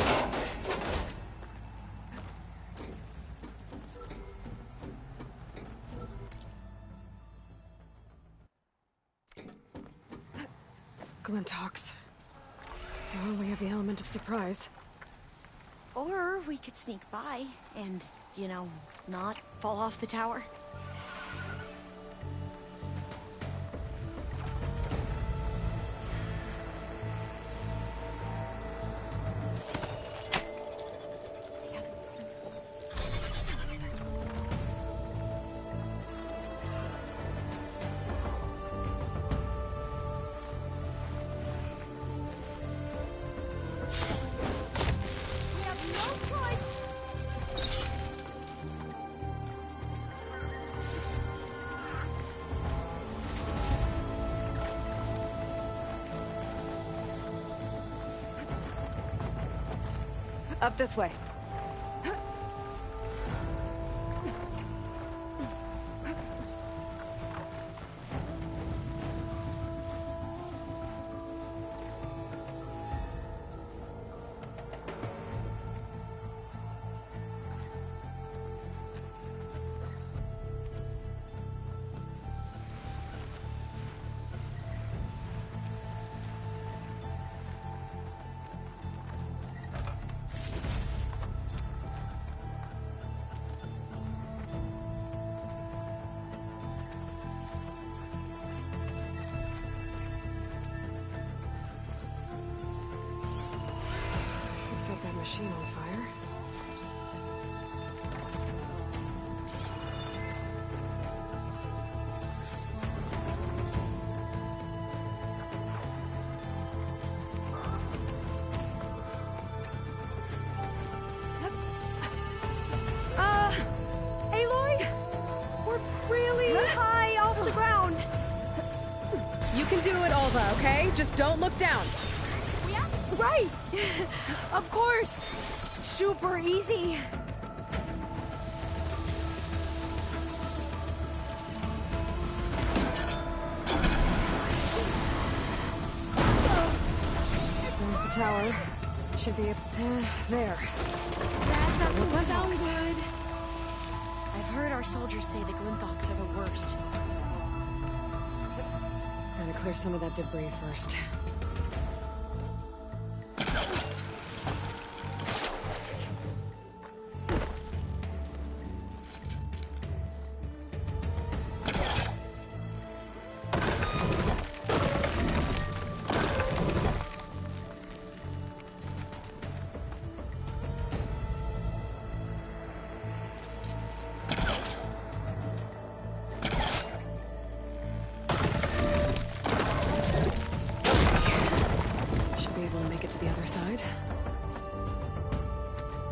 Glinthawks. Well, we have the element of surprise. Or we could sneak by and, you know, not fall off the tower. Up this way. Set that machine on fire. Aloy? We're really high off the ground. You can do it, Olva, okay? Just don't look down. Right! Of course! Super easy! There's the tower. Should be there. That doesn't sound good. I've heard our soldiers say the Glinthawks are the worst. Gotta clear some of that debris first.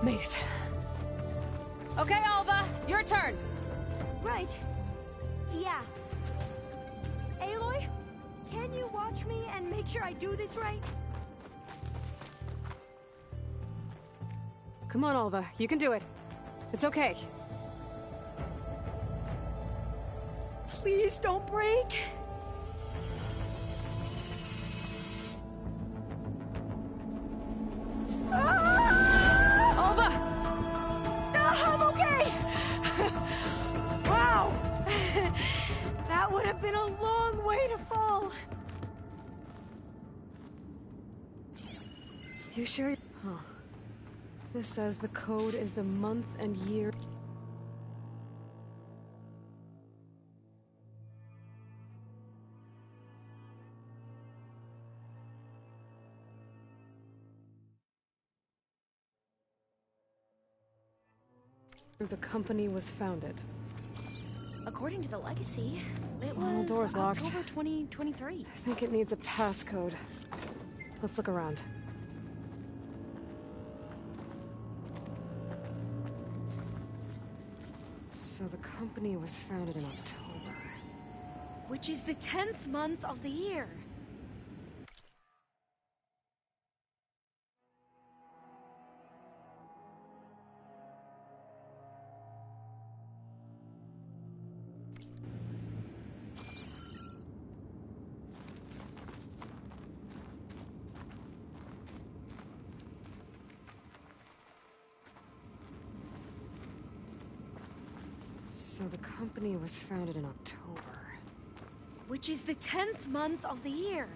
Made it. Okay, Alva, your turn. Right. Yeah. Aloy, can you watch me and make sure I do this right? Come on, Alva. You can do it. It's okay. Please don't break. Alva! I'm okay! Wow! That would have been a long way to fall. You sure? Huh. This says the code is the month and year. The company was founded. According to the legacy, it was door's locked. October 2023. I think it needs a passcode. Let's look around. So the company was founded in October. Which is the 10th month of the year. So the company was founded in October. Which is the 10th month of the year.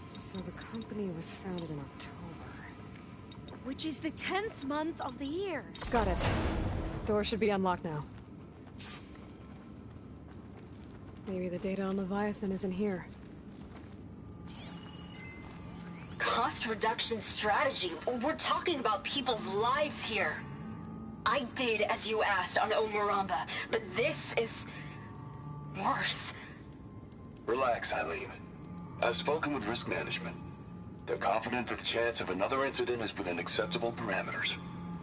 So the company was founded in October. Which is the 10th month of the year. Got it. Door should be unlocked now. Maybe the data on Leviathan isn't here. Cost reduction strategy? We're talking about people's lives here. I did as you asked on Omuramba, but this is worse. Relax, Eileen. I've spoken with risk management. They're confident that the chance of another incident is within acceptable parameters.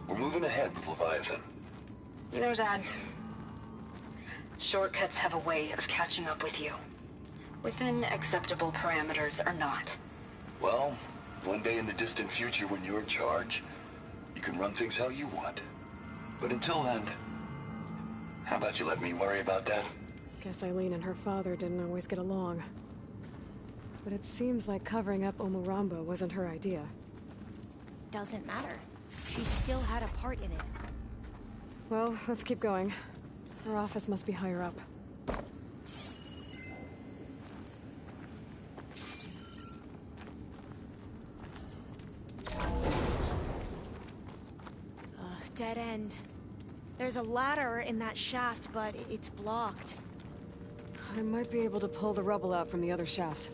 We're moving ahead with Leviathan. You know, Dad, shortcuts have a way of catching up with you. Within acceptable parameters or not. Well, one day in the distant future when you're in charge, you can run things how you want. But until then, how about you let me worry about that? Guess Eileen and her father didn't always get along. But it seems like covering up Omuramba wasn't her idea. Doesn't matter. She still had a part in it. Well, let's keep going. Her office must be higher up. Dead end. There's a ladder in that shaft, but it's blocked. I might be able to pull the rubble out from the other shaft.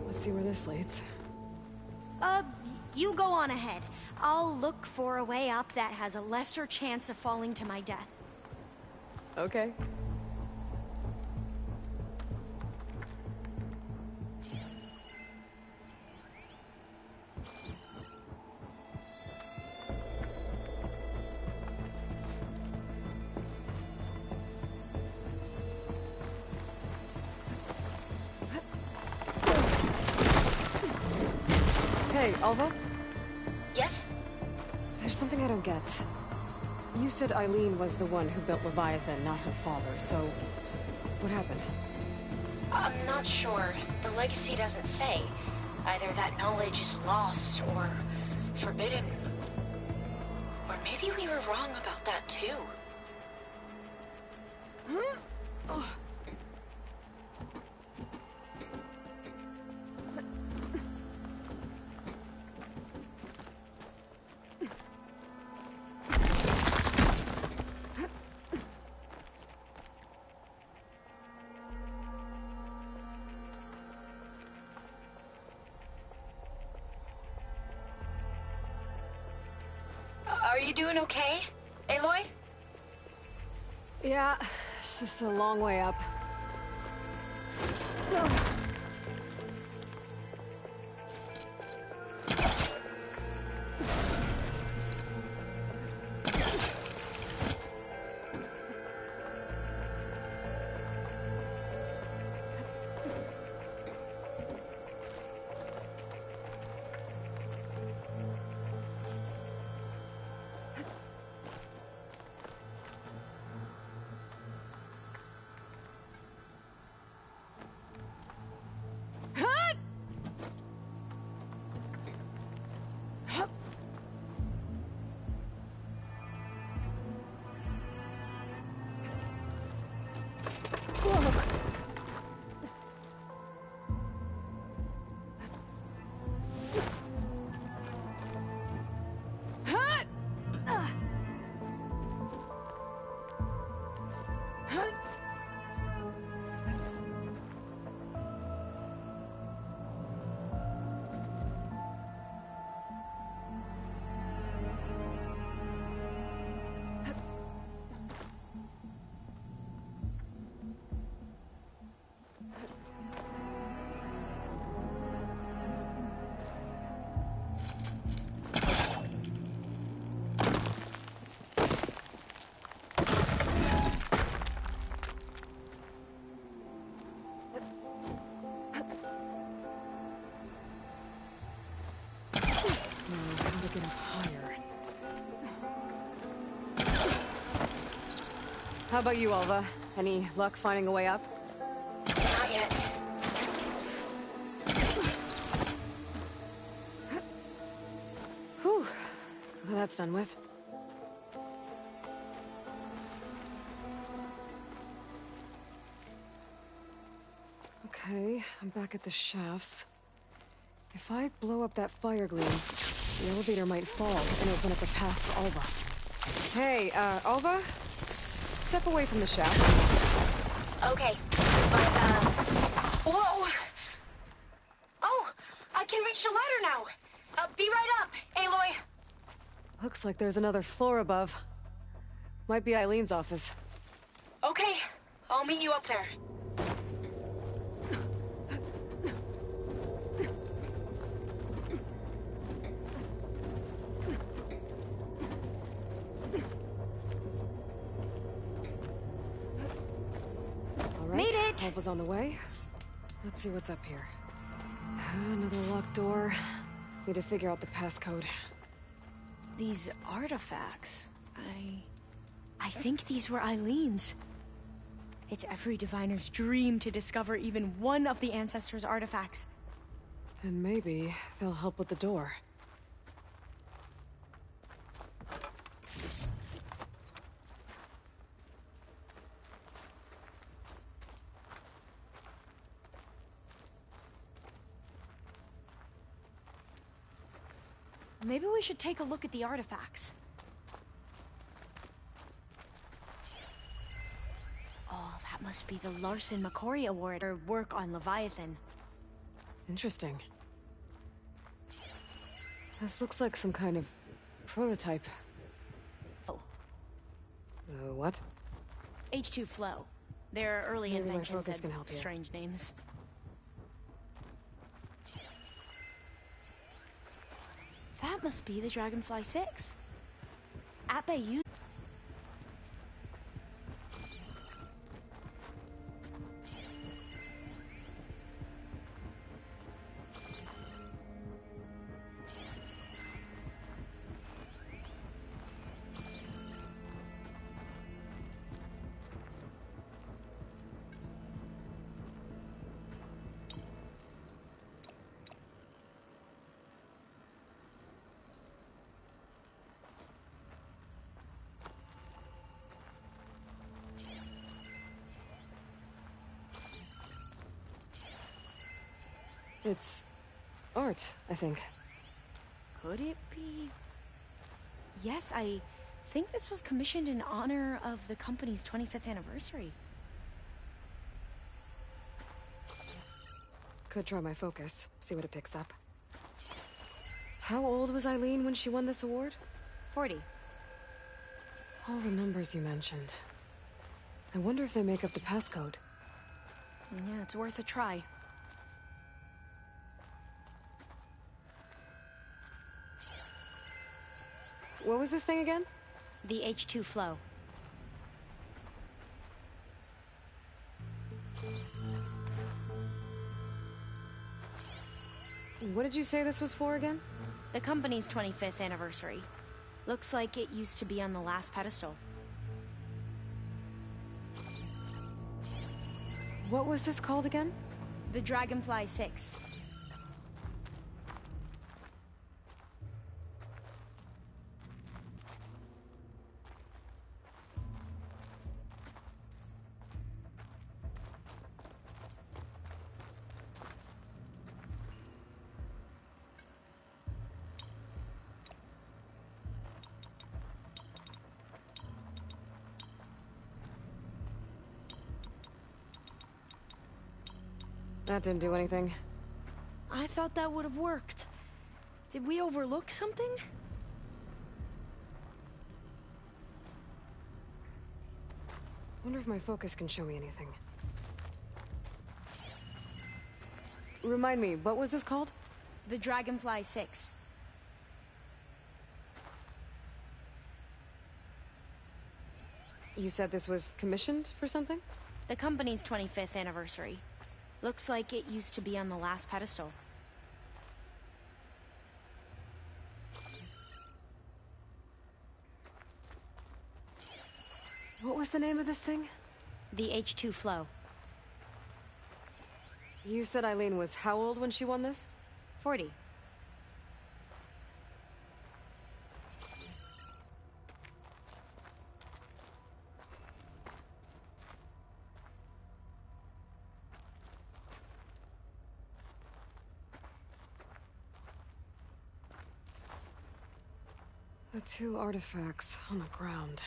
Let's see where this leads. You go on ahead. I'll look for a way up that has a lesser chance of falling to my death. Okay. Hey, Alva? Yes? There's something I don't get. You said Eileen was the one who built Leviathan, not her father, so... what happened? I'm not sure. The legacy doesn't say. Either that knowledge is lost or forbidden. Or maybe we were wrong about that too. Are you doing okay, Aloy? Yeah, it's just a long way up. How about you, Alva? Any luck finding a way up? Not yet. Whew. Well, that's done with. Okay, I'm back at the shafts. If I blow up that fire gleam, the elevator might fall and open up a path for Alva. Hey, Alva? Step away from the shaft. Okay, but, whoa! Oh, I can reach the ladder now! Be right up, Aloy! Looks like there's another floor above. Might be Eileen's office. Okay, I'll meet you up there. Made it! Alva's on the way. Let's see what's up here. Another locked door. Need to figure out the passcode. These artifacts... I think these were Eileen's. It's every diviner's dream to discover even one of the Ancestors' artifacts. And maybe they'll help with the door. Maybe we should take a look at the artifacts. Oh, that must be the Larson McCory Award or work on Leviathan. Interesting. This looks like some kind of prototype. Oh. What? H2 Flow. Their early Maybe my inventions focus had can help here. strange names. That must be the Dragonfly 6. At Bayou. It's art, I think. Could it be? Yes, I think this was commissioned in honor of the company's 25th anniversary. Could try my focus, see what it picks up. How old was Eileen when she won this award? 40. All the numbers you mentioned. I wonder if they make up the passcode. Yeah, it's worth a try. What was this thing again? The H2 Flow. What did you say this was for again? The company's 25th anniversary. Looks like it used to be on the last pedestal. What was this called again? The Dragonfly 6. That didn't do anything. I thought that would have worked. Did we overlook something? Wonder if my focus can show me anything. Remind me, what was this called? The Dragonfly 6. You said this was commissioned for something? The company's 25th anniversary. Looks like it used to be on the last pedestal. What was the name of this thing? The H2 Flow. You said Eileen was how old when she won this? 40. The two artifacts on the ground.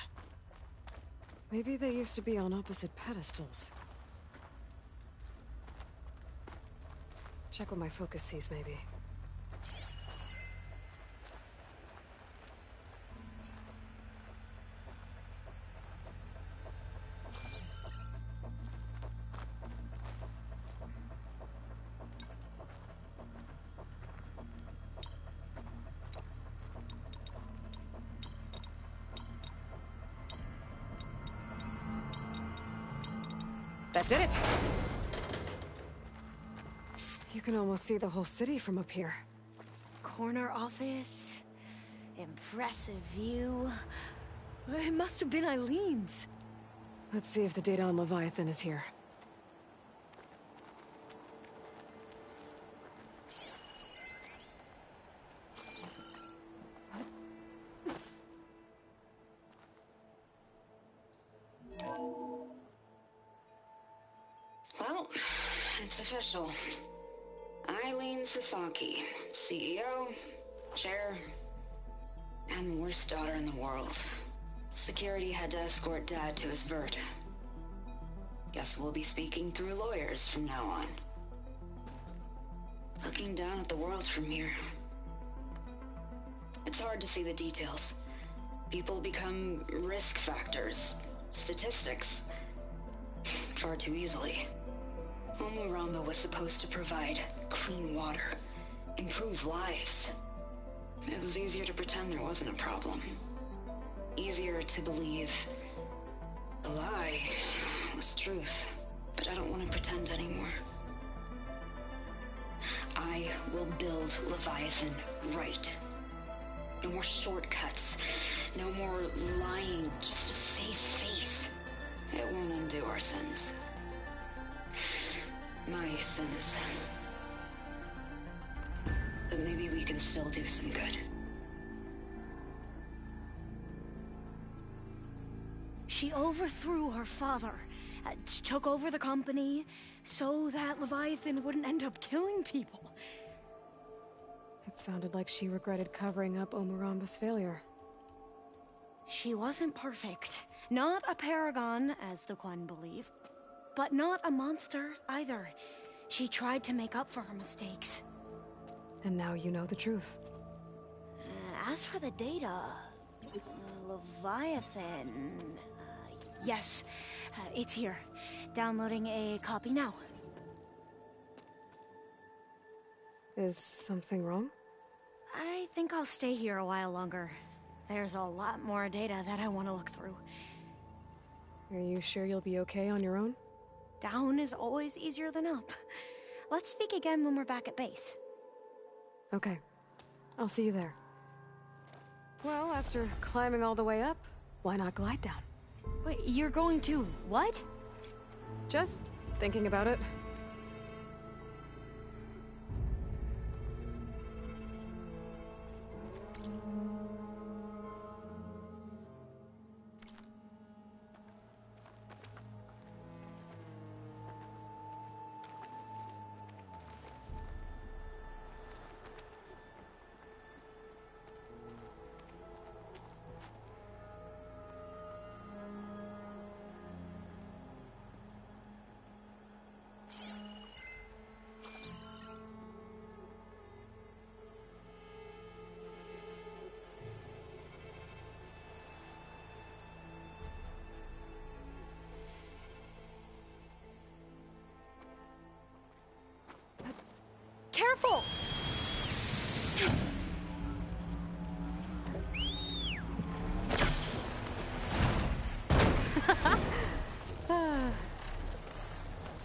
Maybe they used to be on opposite pedestals. Check what my focus sees, maybe. That did it! You can almost see the whole city from up here. Corner office. Impressive view. It must have been Eileen's. Let's see if the data on Leviathan is here. Well, it's official. Eileen Sasaki, CEO, chair, and worst daughter in the world. Security had to escort Dad to his vert. Guess we'll be speaking through lawyers from now on. Looking down at the world from here. It's hard to see the details. People become risk factors, statistics, far too easily. Omuramba was supposed to provide clean water, improve lives. It was easier to pretend there wasn't a problem. Easier to believe the lie was truth. But I don't want to pretend anymore. I will build Leviathan right. No more shortcuts. No more lying just to save face. It won't undo our sins. My sins. But maybe we can still do some good. She overthrew her father, took over the company, so that Leviathan wouldn't end up killing people. It sounded like she regretted covering up Omuramba's failure. She wasn't perfect. Not a paragon, as the Quan believe. But not a monster, either. She tried to make up for her mistakes. And now you know the truth. As for the data... Leviathan... yes, it's here. Downloading a copy now. Is something wrong? I think I'll stay here a while longer. There's a lot more data that I want to look through. Are you sure you'll be okay on your own? Down is always easier than up. Let's speak again when we're back at base. Okay. I'll see you there. Well, after climbing all the way up, why not glide down? Wait, you're going to what? Just thinking about it.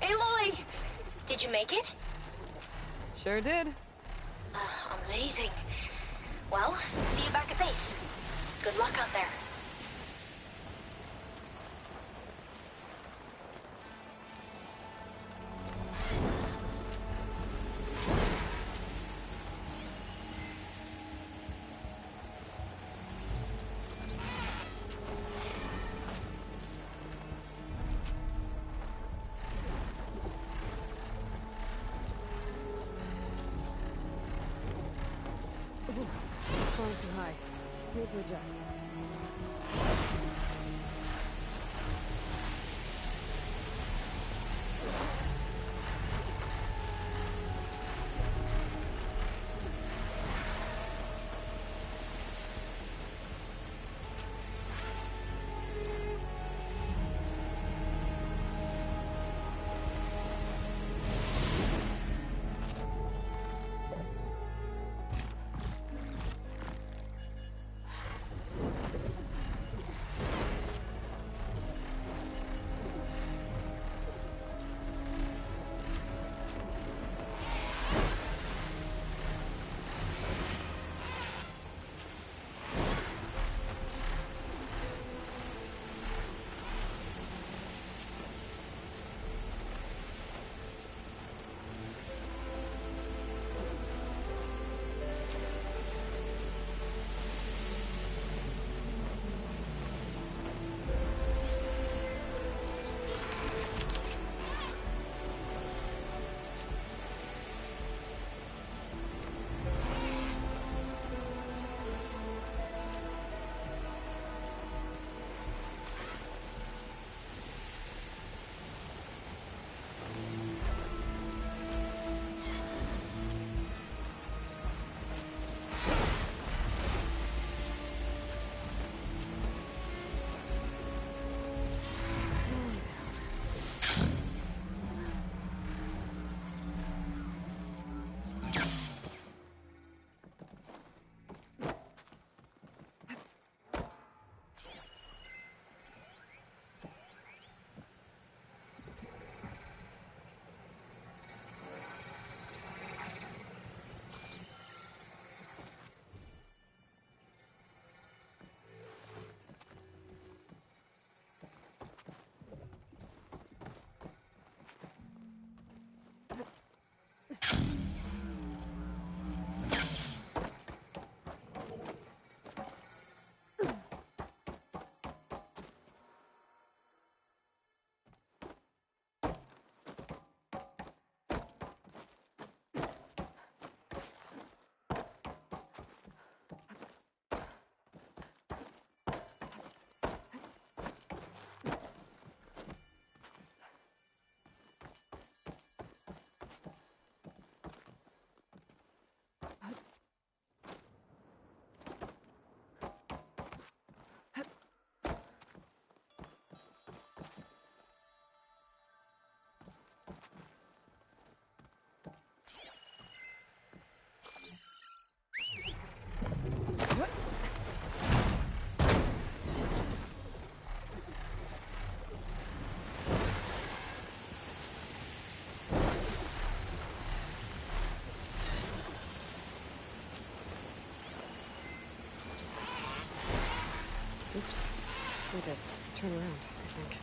Aloy! Did you make it? Sure did. Amazing. Well, see you back at base. Good luck out there. Falling too high. Need to adjust. Oops. Need to turn around, I think.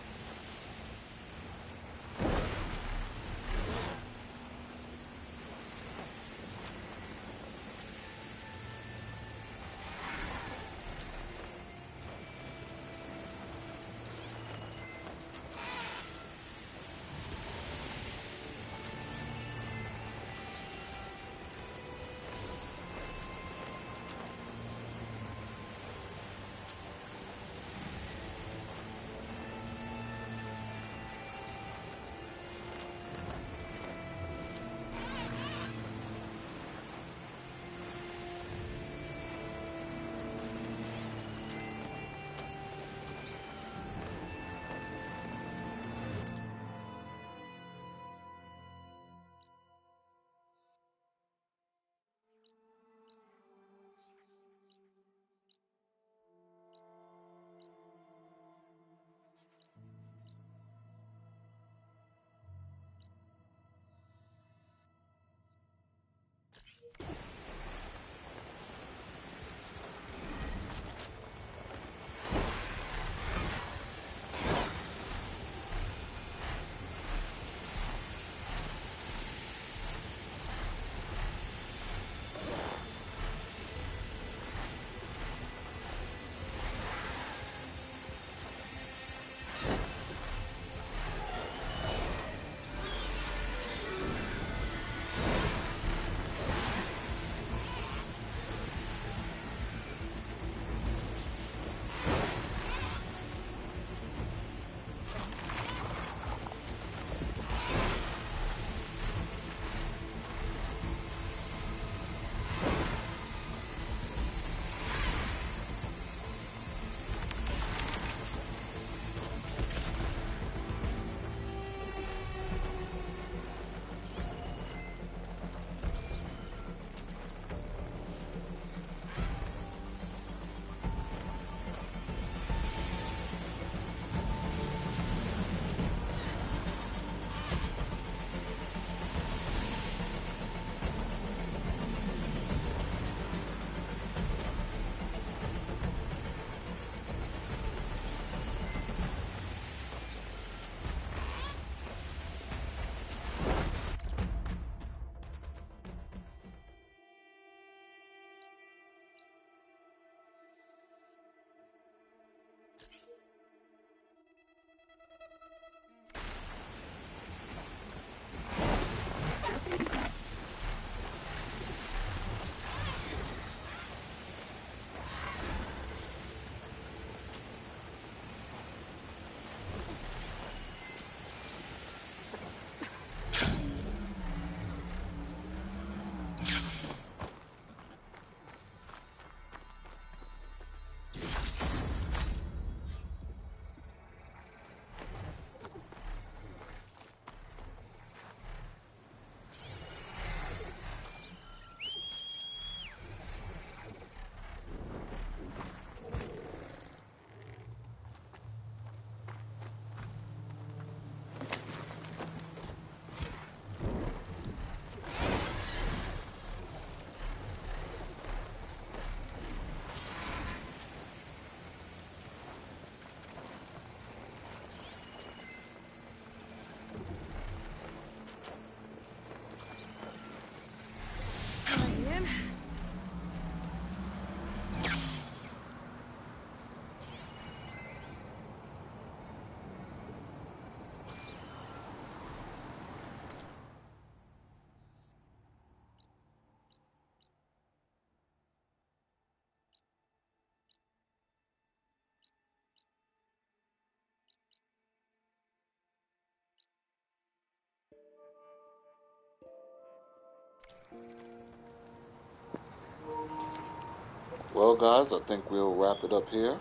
Well, guys, I think we'll wrap it up here.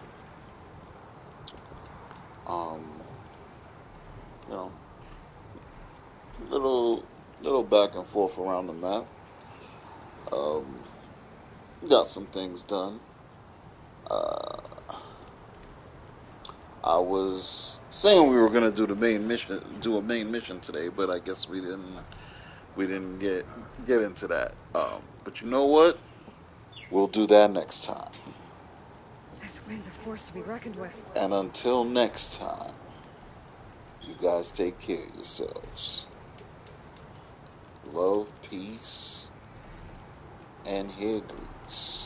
You know, little back and forth around the map. Got some things done. I was saying we were gonna do a main mission today, but I guess we didn't get into that. But you know what? We'll do that next time. This wind's a force to be reckoned with. And until next time, you guys take care of yourselves. Love, peace, and hair grease.